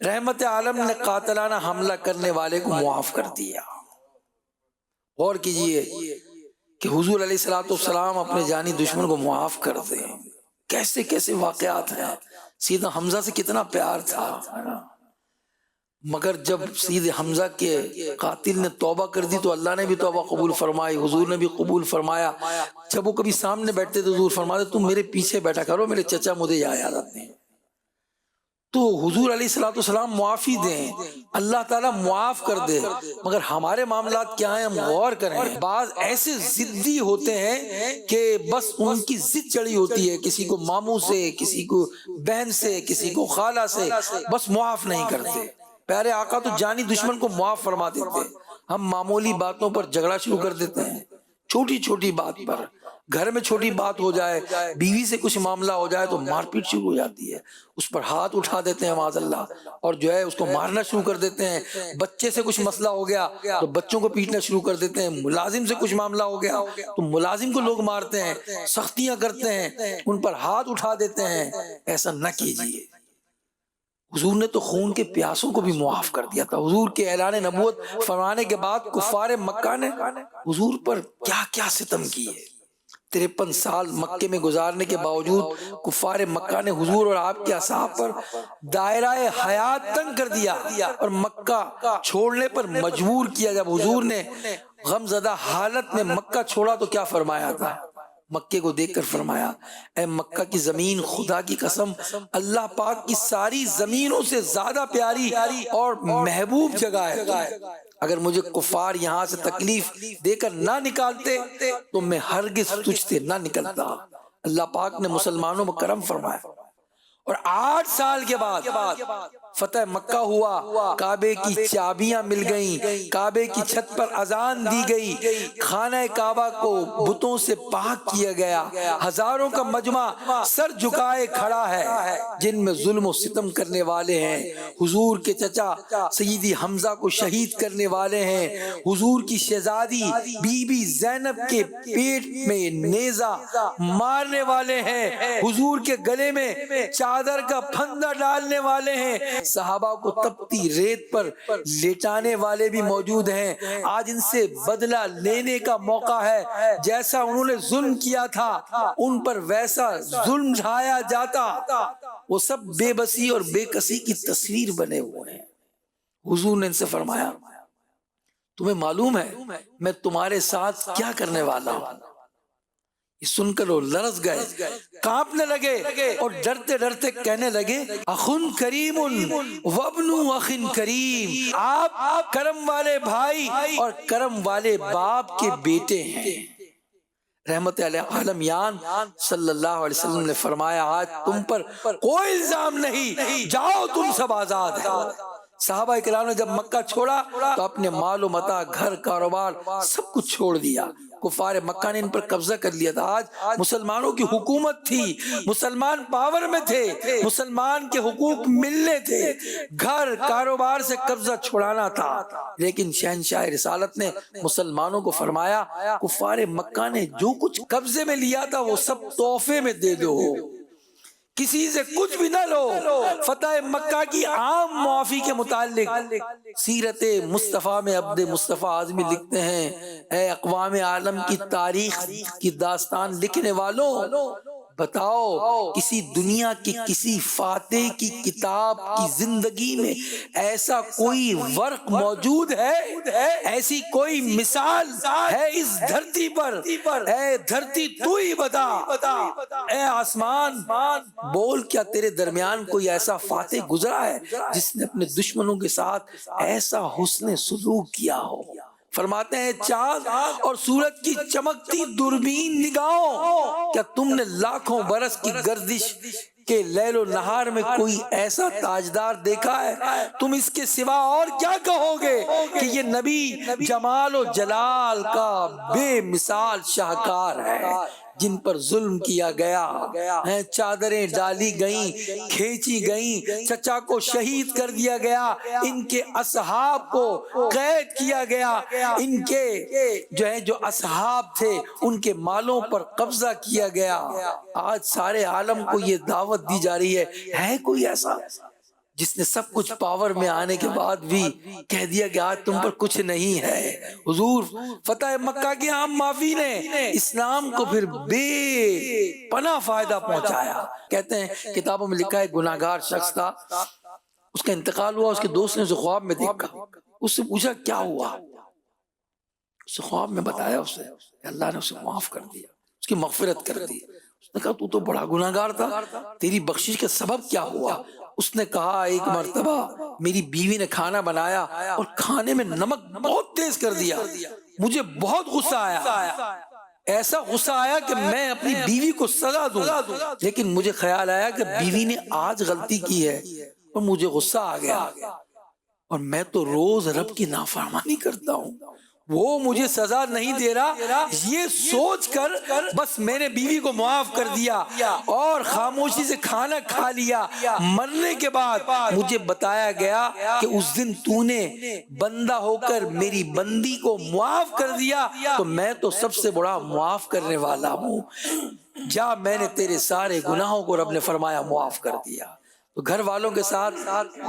رحمت عالم نے قاتلانہ حملہ کرنے والے کو معاف کر دیا. غور کیجئے کہ حضور علیہ الصلوۃ والسلام اپنے جانی دشمن کو معاف کر دیں. کیسے کیسے واقعات ہیں. سیدنا حمزہ سے کتنا پیار تھا، مگر جب سید حمزہ کے قاتل نے توبہ کر دی تو اللہ نے بھی توبہ قبول فرمائی، حضور نے بھی قبول فرمایا. جب وہ کبھی سامنے بیٹھتے تو حضور فرماتے تم میرے پیچھے بیٹھا کرو، میرے چچا مجھے یاد آتے ہیں. تو حضور علیہ الصلوۃ والسلام معافی دیں، اللہ تعالیٰ معاف کر دے. مگر ہمارے معاملات کیا ہیں ہم غور کریں. بعض ایسے ضدی ہوتے ہیں کہ بس ان کی ضد چڑھی ہوتی ہے، کسی کو ماموں سے، کسی کو بہن سے، کسی کو خالہ سے، بس معاف نہیں کرتے. پیارے آقا تو جانی دشمن کو معاف فرما دیتے. ہم معمولی باتوں پر جھگڑا شروع کر دیتے ہیں، چھوٹی چھوٹی بات پر. گھر میں چھوٹی بات ہو جائے، بیوی سے کچھ معاملہ ہو جائے تو مار پیٹ شروع ہو جاتی ہے. اس پر ہاتھ اٹھا دیتے ہیں معاذ اللہ، اور جو ہے اس کو مارنا شروع کر دیتے ہیں. بچے سے کچھ مسئلہ ہو گیا تو بچوں کو پیٹنا شروع کر دیتے ہیں. ملازم سے کچھ معاملہ ہو گیا تو ملازم کو لوگ مارتے ہیں، سختیاں کرتے ہیں، ان پر ہاتھ اٹھا دیتے ہیں. ایسا نہ کیجیے. حضور نے تو خون کے پیاسوں کو بھی معاف کر دیا تھا. حضور کے اعلان نبوت فرمانے کے بعد کفار مکہ نے حضور پر کیا کیا ستم کیے. 53 سال مکے میں گزارنے کے باوجود کفار مکہ نے حضور اور آپ کے اصحاب پر دائرہ حیات تنگ کر دیا اور مکہ چھوڑنے پر مجبور کیا. جب حضور نے غم زدہ حالت میں مکہ چھوڑا تو کیا فرمایا تھا؟ مکے کو دیکھ کر فرمایا اے مکہ کی زمین خدا کی قسم اللہ پاک کی ساری زمینوں سے زیادہ پیاری اور محبوب جگہ ہے. اگر مجھے کفار یہاں سے تکلیف دے کر نہ نکالتے تو میں ہرگز تجھ سے نہ نکلتا. اللہ پاک نے مسلمانوں پر کرم فرمایا اور 8 سال کے بعد فتح مکہ ہوا. کعبے کی چابیاں مل گئیں، کعبے کی چھت پر اذان دی گئی، خانہ کعبہ کو بتوں سے پاک کیا گیا. ہزاروں کا مجمع سر جھکائے کھڑا ہے. جن میں ظلم و ستم کرنے والے ہیں حضور کے چچا سیدی حمزہ کو شہید کرنے والے ہیں، حضور کی شہزادی بی بی زینب کے پیٹ میں نیزہ مارنے والے ہیں، حضور کے گلے میں چادر کا پھندا ڈالنے والے ہیں، صحابہ کو تپتی ریت پر لیٹانے والے بھی موجود ہیں. آج ان سے بدلہ لینے کا موقع ہے. جیسا انہوں نے ظلم کیا تھا ان پر ویسا ظلم ڈھایا جاتا. وہ سب بے بسی اور بے کسی کی تصویر بنے ہوئے ہیں. حضور نے ان سے فرمایا تمہیں معلوم ہے میں تمہارے ساتھ کیا کرنے والا ہوں؟ سن کر وہ لرز گئے، کانپنے لگے اور ڈرتے ڈرتے کہنے لگے اخن کریم وابن اخ کریم، آپ کرم والے بھائی اور کرم والے باپ کے بیٹے ہیں. رحمت عالمیان صلی اللہ علیہ وسلم نے فرمایا آج تم پر کوئی الزام نہیں، جاؤ تم سب آزاد ہیں. صحابہ کرام نے جب مکہ چھوڑا تو اپنے مال و متاع، گھر، کاروبار سب کچھ چھوڑ دیا. کفار مکہ نے ان پر قبضہ کر لیا تھا. آج مسلمانوں کی حکومت تھی، مسلمان پاور میں تھے، مسلمان کے حقوق ملنے تھے، گھر کاروبار سے قبضہ چھڑانا تھا. لیکن شہنشاہ رسالت نے مسلمانوں کو فرمایا کفار مکہ نے جو کچھ قبضے میں لیا تھا وہ سب تحفے میں دے دو، کسی سے کچھ بھی نہ لو. فتح مکہ کی عام معافی کے متعلق سیرت مصطفیٰ میں عبد مصطفیٰ اعظمی لکھتے ہیں اے اقوام عالم کی تاریخ کی داستان لکھنے والوں، بتاؤ کسی دنیا کے کسی فاتح کی کتاب کی زندگی میں ایسا کوئی ورق موجود ہے، ایسی کوئی مثال ہے اس دھرتی پر؟ اے دھرتی تو ہی بتا، اے آسمان بول کیا تیرے درمیان کوئی ایسا فاتح گزرا ہے جس نے اپنے دشمنوں کے ساتھ ایسا حسن سلوک کیا ہو؟ فرماتے ہیں چاند اور سورج کی چمکتی دوربین نگاہوں، کیا تم نے لاکھوں برس کی گردش کہ لیل و نہار میں کوئی ایسا تاجدار دیکھا ہے؟ تم اس کے سوا اور کیا کہو گے کہ یہ نبی جمال و جلال کا بے مثال شاہکار ہے، جن پر ظلم کیا گیا، چادریں ڈالی گئیں، کھینچی گئیں، چچا کو شہید کر دیا گیا، ان کے اصحاب کو قید کیا گیا، ان کے جو اصحاب تھے ان کے مالوں پر قبضہ کیا گیا۔ آج سارے عالم کو یہ دعوت دی جا رہی ہے کوئی ایسا جس نے سب کچھ پاور میں آنے کے بعد بھی کہہ دیا کہ آج تم پر کچھ نہیں ہے؟ حضور فتح مکہ کے عام معافی نے اسلام کو پھر بے پناہ فائدہ پہنچایا۔ کہتے ہیں کتابوں میں لکھا ہے گناہگار شخص تھا، اس کا انتقال ہوا، اس کے دوست نے اسے خواب میں دیکھا، اس سے پوچھا کیا ہوا؟ اس سے خواب میں بتایا اسے کہ اللہ نے اسے معاف کر دیا، اس کی مغفرت کر دی۔ اس نے کہا تو بڑا گناہگار تھا، تیری بخشش کا سبب کیا ہوا؟ اس نے کہا ایک مرتبہ میری بیوی نے کھانا بنایا اور کھانے میں نمک بہت تیز کر دیا، مجھے بہت غصہ آیا، ایسا غصہ آیا کہ میں اپنی بیوی کو سزا دوں، لیکن مجھے خیال آیا کہ بیوی نے آج غلطی کی ہے اور مجھے غصہ آ گیا، اور میں تو روز رب کی نافرمانی کرتا ہوں، وہ مجھے سزا نہیں دے رہا، یہ سوچ کر بس میں نے بیوی کو معاف کر دیا اور خاموشی سے کھانا کھا لیا۔ مرنے کے بعد مجھے بتایا گیا کہ اس دن تو نے بندہ ہو کر میری بندی کو معاف کر دیا، تو میں تو سب سے بڑا معاف کرنے والا ہوں، جا میں نے تیرے سارے گناہوں کو رب نے فرمایا معاف کر دیا۔ تو گھر والوں کے ساتھ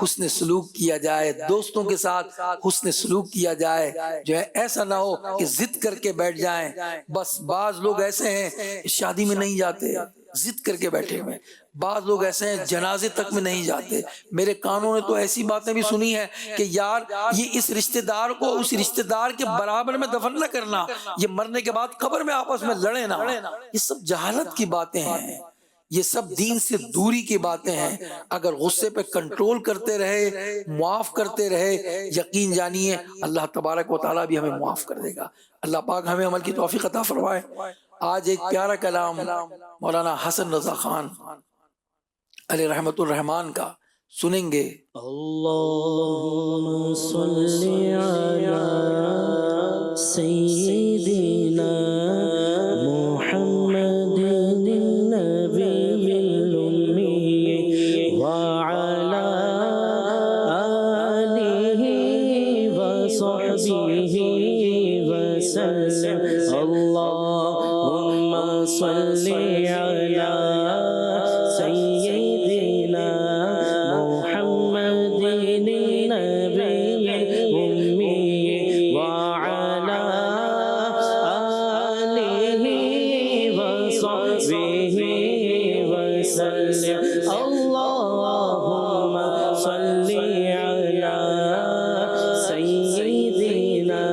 حسن سلوک کیا جائے، دوستوں کے ساتھ حسن سلوک کیا جائے، جو ہے ایسا نہ ہو کہ ضد کر کے بیٹھ جائیں۔ بس بعض لوگ ایسے ہیں شادی میں نہیں جاتے، ضد کر کے بیٹھے ہوئے، بعض لوگ ایسے ہیں جنازے تک میں نہیں جاتے۔ میرے کانوں نے تو ایسی باتیں بھی سنی ہیں کہ یار یہ اس رشتہ دار کو اس رشتہ دار کے برابر میں دفن نہ کرنا، یہ مرنے کے بعد قبر میں آپس میں لڑے نہ۔ یہ سب جہالت کی باتیں ہیں، یہ سب دین سے دوری کی باتیں ہیں۔ اگر غصے پہ کنٹرول کرتے رہے، معاف کرتے رہے، یقین جانیے اللہ تبارک و تعالیٰ بھی ہمیں معاف کر دے گا۔ اللہ پاک ہمیں عمل کی توفیق عطا فرمائے۔ آج ایک پیارا کلام مولانا حسن رضا خان علیہ رحمت الرحمان کا سنیں گے۔
اللہم صلی علی سیدنا محمد النبی الامی وعلی آلہ وصحبہ وسلم۔ اللہم صلی علی سیدنا محمد النبی الامی وعلی آلہ وصحبہ وسلم۔ اللہم صلی علی سیدنا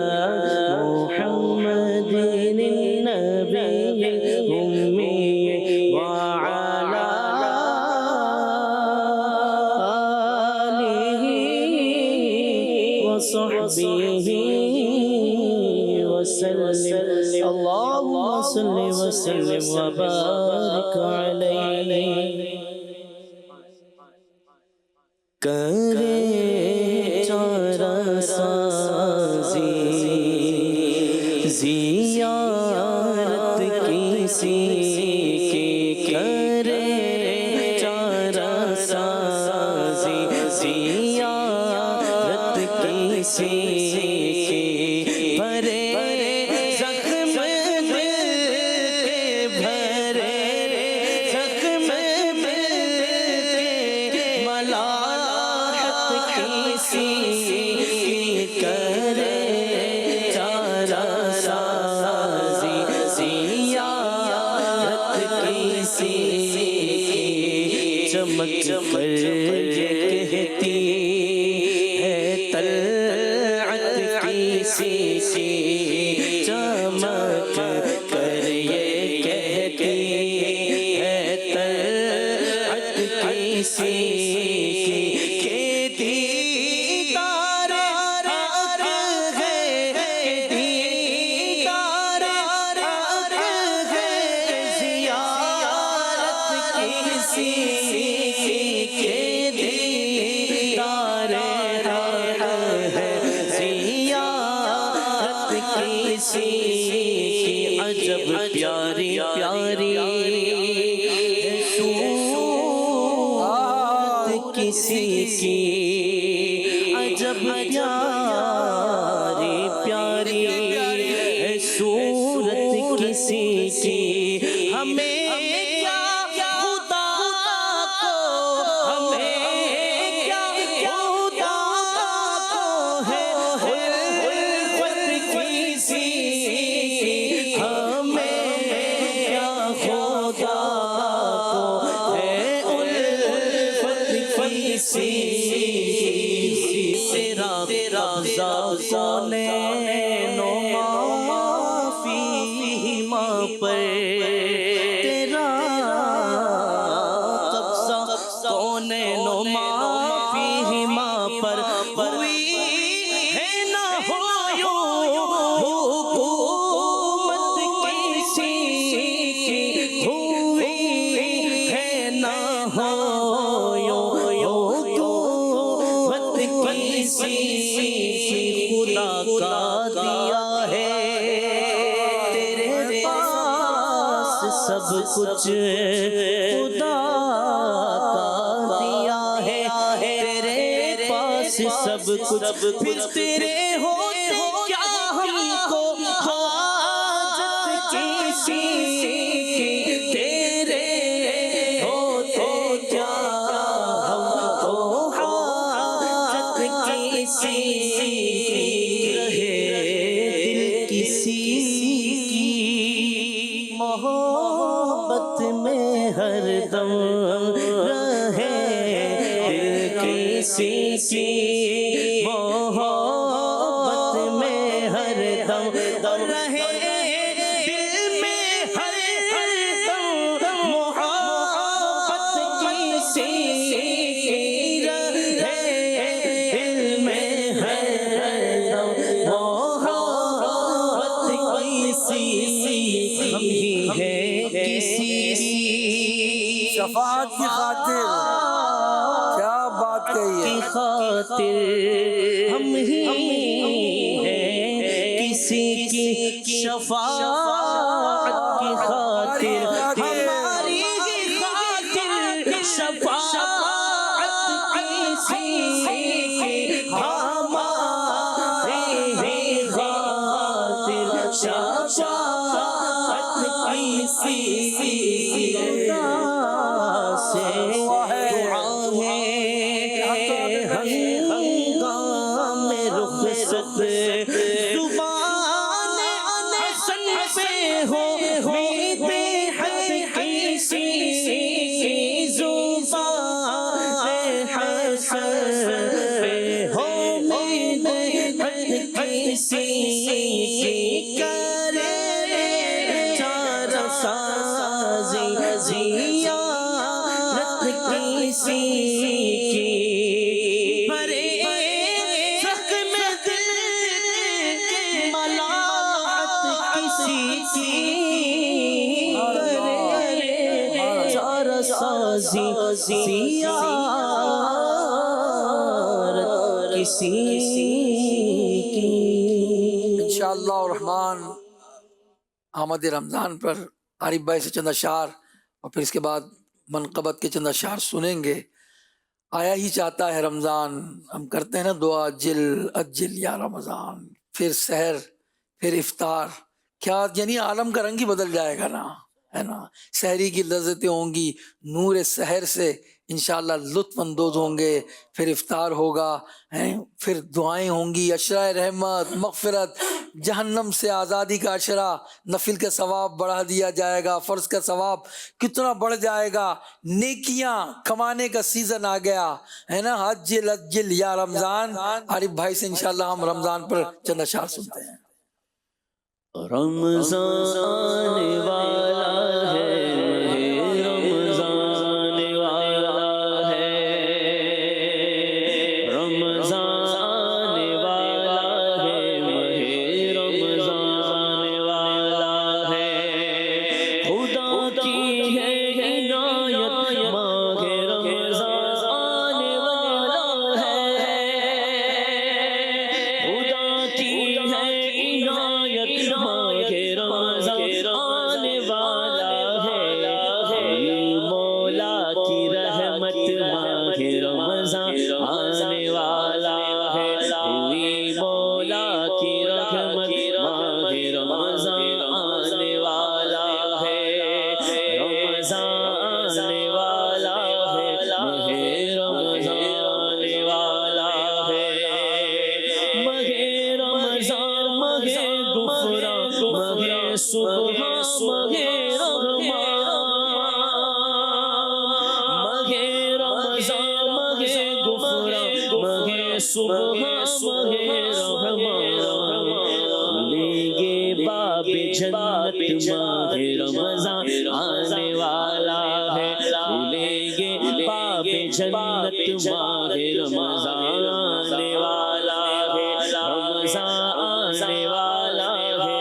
محمد النبی الامی وعلی آلہ وصحبہ وسلم۔ اللہم صلی وسلم وبارک علیہ۔ کرے چارہ سازی زیارت کسی کی، کرے چارہ سازی زیارت کسی کی، بھرے زخم دل کے، بھرے زخم دل کے، ملاحت کسی کی، کرے چارہ سازی زیارت کی عجب پیاری پیاری صورت کسی کی عجب پیاری پیاری صورت کسی کی ہمیں کیا خدا کو ہمیں کیا خدا کو ہے الفت کسی کی ہمیں کیا خدا کو ہے الفت کسی کی تیرا قبضہ کونین و ما فیہما پر تیرا قبضہ کونین و ما فیہما پر ہوئی ہے نہ ہو حکومت کسی کی ہوئی ہے نہ ہو حکومت کسی کی خدا کا دیا ہے تیرے پاس سب کچھ خدا کا دیا ہے تیرے پاس سب کچھ پھر تیرے ہوتے کیا ہم کو حاجت کسی کی تیرے ہوتے کیا ہم کو حاجت کسی کی رہے دل کسی کی محبت میں ہر دم رہے دل کسی کی محبت میں ہر دم رہے دل میں ہر دم محبت کسی کی رہے دل میں ہر دم محبت کسی ہم ہی ہے کسی
شفاعت کی خاطر کیا بات کہی ہے.
کی خاطر ہم ہی ہیں کسی کی شفاعت کی خاطر ہماری خاطر شفاعت کسی کی ہماری خاطر شفاعت کسی کی سے ہنگام رخصت زبان حسن پہ ہو امید ہے کسی زبان حسن پہ ہو امید ہے کسی کرے چار سازی زیارت کسی کی بھرے زخم دل کے ملامت کسی کی کرے چار سازی زیارت کسی کی.
انشاءاللہ الرحمن آمد رمضان پر عارف بھائی سے چند اشعار اور پھر اس کے بعد منقبت کے چند اشعار سنیں گے. آیا ہی چاہتا ہے رمضان، ہم کرتے ہیں نا دعا اجل اجل یا رمضان، پھر سحر پھر افطار، کیا یعنی عالم کا رنگ ہی بدل جائے گا نا، ہے نا. سحری کی لذتیں ہوں گی، نور سحر سے انشاءاللہ لطف اندوز ہوں گے، پھر افطار ہوگا، پھر دعائیں ہوں گی، اشرۂ رحمت، مغفرت، جہنم سے آزادی کا اشرہ، نفل کا ثواب بڑھا دیا جائے گا، فرض کا ثواب کتنا بڑھ جائے گا، نیکیاں کمانے کا سیزن آ گیا ہے نا. اجل اجل یا رمضان. عارف بھائی سے انشاءاللہ ہم رمضان پر چند اشعار سنتے ہیں.
رمضان والا ہے رمضان والا ہے رمضان والا ہے رمضان والا ہے خدا کی ہے عنایت ماہ رمضان والا ہے خدا کی ہے عنایت ماہ صبح ماہ رمضان ماہ غفران ماہ صبح ماہ رحمان لیں گے باب جنت ماہ رمضان آنے والا ہے لیں گے باب جنت ماہ رمضان آنے والا ہے رمضان آنے والا ہے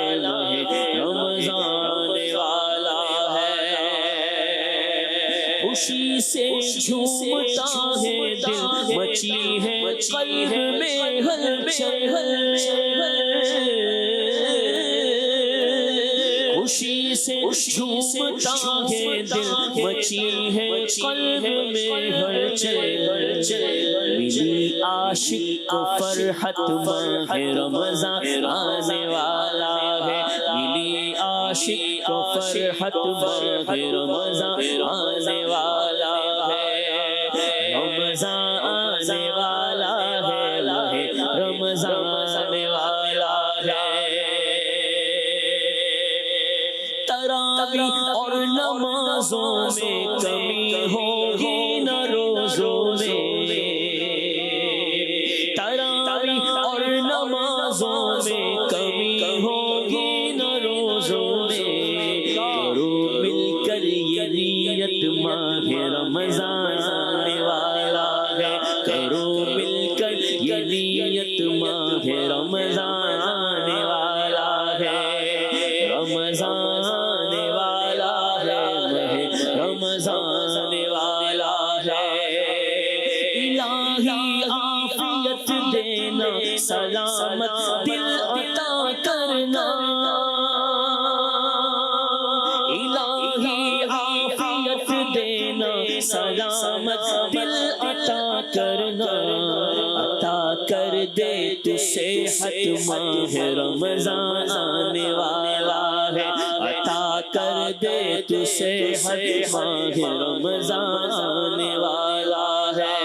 رمضان آنے والا ہے خوشی سے جھومتا ہے دل مچی ہے قلب میں ہلچل خوشی سے جھومتا ہے دل مچی ہے قلب میں ہلچل ملی عاشق کو فرحت ماہ رمضان آنے والا ہے ملی عاشق کو فرحت ماہ رمضان آنے والا ہے رمضان آنے والا ہے رمضان آنے والا ہے تراویح اور نمازوں میں کمی ہوگی نہ روزوں میں تراویح اور نمازوں میں کمی ہوگی نہ روزوں میں کرو مل کر یہ نیت ماہ رمضان آنے والا ہے کرو مل کر یہ نیت ماہ رمضان آنے والا ہے رمضان آنے والا ہے رمضان آنے والا ہے الہی عافیت دینا سلامت دل عطا کرنا الہی عافیت دینا سلامت دل عطا کرنا عطا کر دے تو صحت ماہ رمضان آنے والا ہے عطا کر دے تو صحت ماہ رمضان آنے والا ہے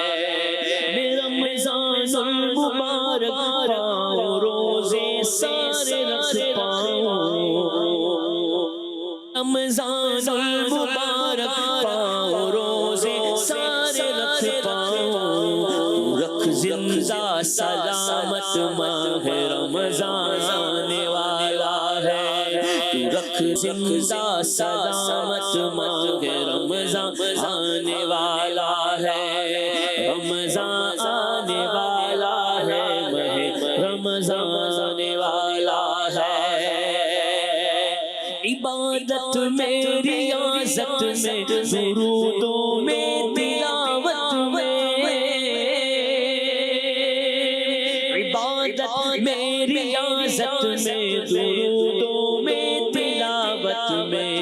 رمضان المبارک پاؤں روزے سارے رکھ پاؤں رمضان المبارک پاؤں روزے سارے رکھ پاؤں رکھ زندہ سلامت ماہ رمضان آنے والا ہے تو رکھ زندہ سلامت ماہ رمضان آنے والا ہے رمضان آنے والا ہے رمضان آنے والا ہے عبادت میں ریاضت میں درودوں میں تلاوت میں عبادت میں ریاضت میں درودوں میں تلاوت میں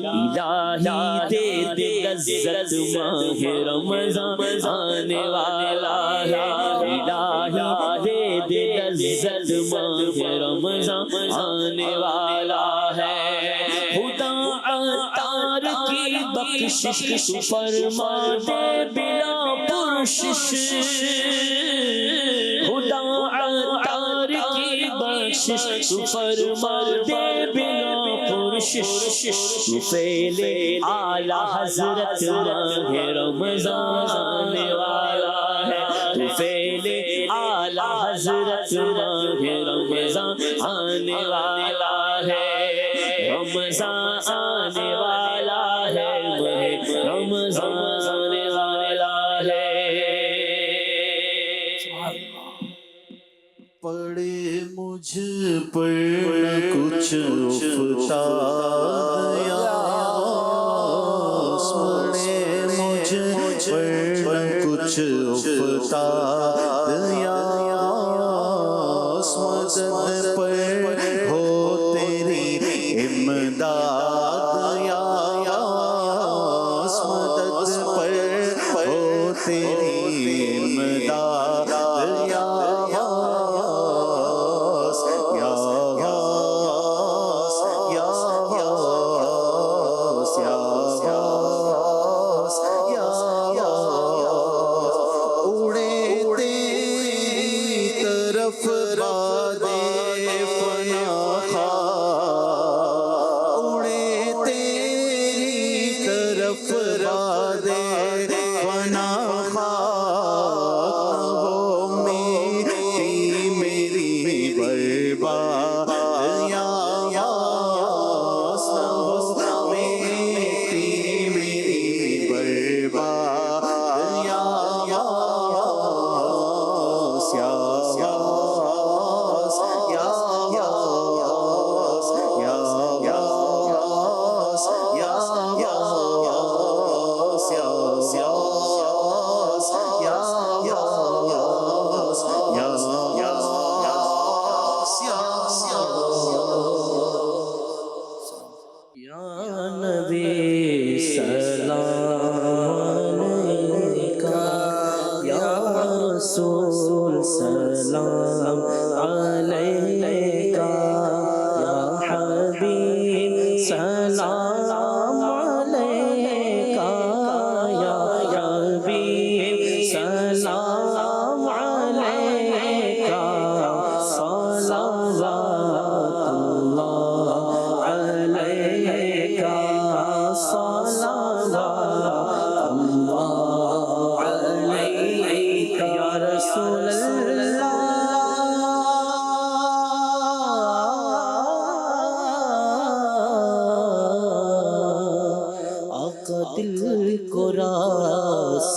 الہی دے دے لذت ماہ رمضان آنے والا ہے الہی دے دے لذت ماہ رمضان آنے والا ہے خدا عطار کی بخشش تو فرما دے بلا پرشش خدا عطار کی بخشش تو فرما دے بلا پرشش تو فعل اعلی حضرت ماہ رمضان آنے والا ہے تو فعل اعلی حضرت ماہ رمضان آنے والا ہے رمضان آنے والا ہے رمضان آنے والا ہے
پڑے مجھ پر کچھ افتاد یاس پڑے مجھ پر کچھ افتاد یاس مدد پر ہو تیری امداد یاس مدد پر ہو تیری امداد اڑے تیری طرف بادے فنا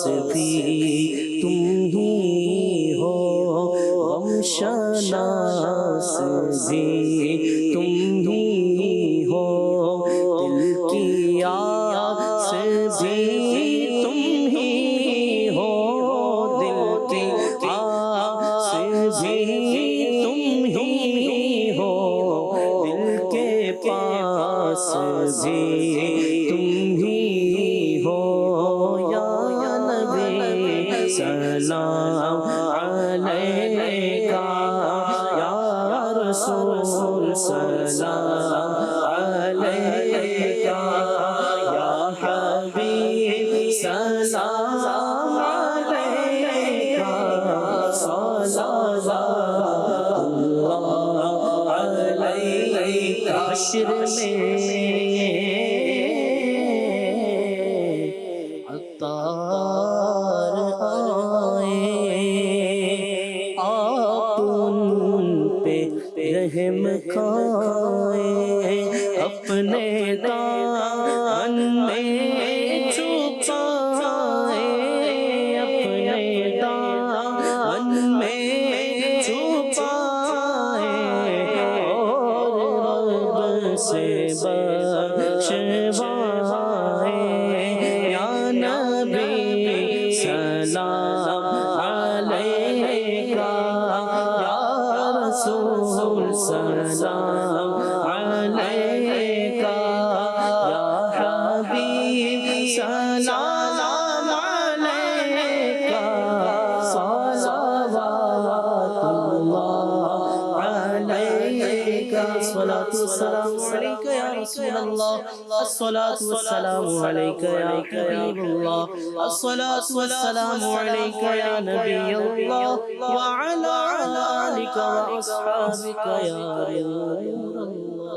بھی تم ہی ہو، غم شناس بھی تم ہی ہو، دل کی آس بھی تم ہی ہو، دل کی آس بھی تم ہی ہو، دل کے پاس بھی تم ہی ہو، یا نبی سلام علیکہ، یا رسول سلام علیکہ، یا حبیب سلام علیکہ، صلوات اللہ علیکہ۔ حشر میں عطار آئے، آپ ان پہ رحم کھائے، اپنے دامن میں چھپائے، اپنے دامن میں چھپائے، اور رب سے بخشوائے، یا نبی سلام علیکہ، یا رسول سلام علیکہ، یا حبیب سلام علیکہ، صلوات اللہ علیکہ، الصلاۃ والسلام علیکہ یا رسول اللہ، الصلاۃ والسلام علیکہ یا حبیب اللہ، الصلاۃ والسلام علیکہ یا نبی اللہ، وعلی آلک واصحابک یا رسول اللہ۔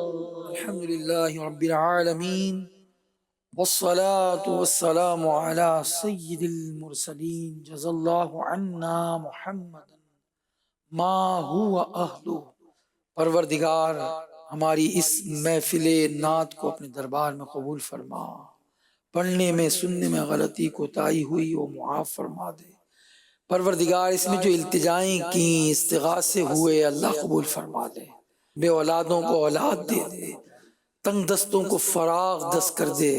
الحمد للہ رب العالمین، والصلاة والسلام على سید المرسلین، جزا اللہ عنا محمد ما هو اہلہ۔ پروردگار ہماری اس محفل نعت کو اپنے دربار میں قبول فرما، پڑھنے میں سننے میں غلطی کوتاہی ہوئی وہ معاف فرما دے۔ پروردگار اس میں جو التجائیں کی، استغاثے ہوئے، اللہ قبول فرما دے۔ بے اولادوں کو اولاد دے دے، تنگ دستوں کو فراغ دست کر دے۔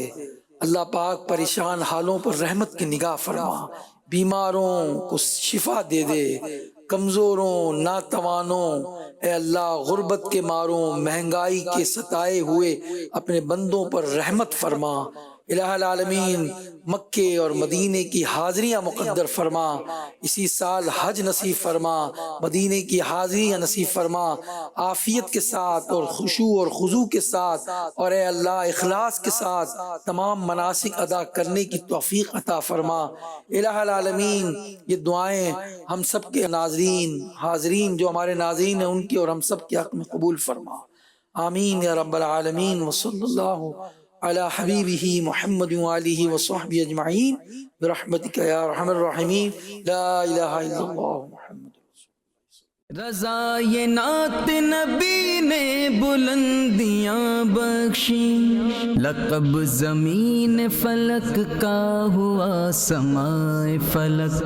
اللہ پاک پریشان حالوں پر رحمت کی نگاہ فرما، بیماروں کو شفا دے دے، کمزوروں ناتوانوں اے اللہ غربت کے ماروں مہنگائی کے ستائے ہوئے اپنے بندوں پر رحمت فرما۔ الہ العالمین مکے اور مدینے کی حاضریاں مقدر فرما، اسی سال حج نصیب فرما، مدینے کی حاضریاں نصیب فرما، عافیت کے ساتھ اور خشوع اور خضوع کے ساتھ، اور اے اللہ اخلاص کے ساتھ تمام مناسک ادا کرنے کی توفیق عطا فرما۔ الہ العالمین یہ دعائیں ہم سب کے ناظرین حاضرین جو ہمارے ناظرین ہیں ان کی اور ہم سب کے حق میں قبول فرما، آمین یا رب العالمین۔ وصلی اللہ علی حبیبہ محمد وآلہ وصحبہ اجمعین برحمتک یا ارحم الراحمین، لا الہ الا اللہ محمد۔
رضا یہ نعت نبی نے بلندیاں بخشی، لقب زمین فلک کا ہوا سمائے فلک۔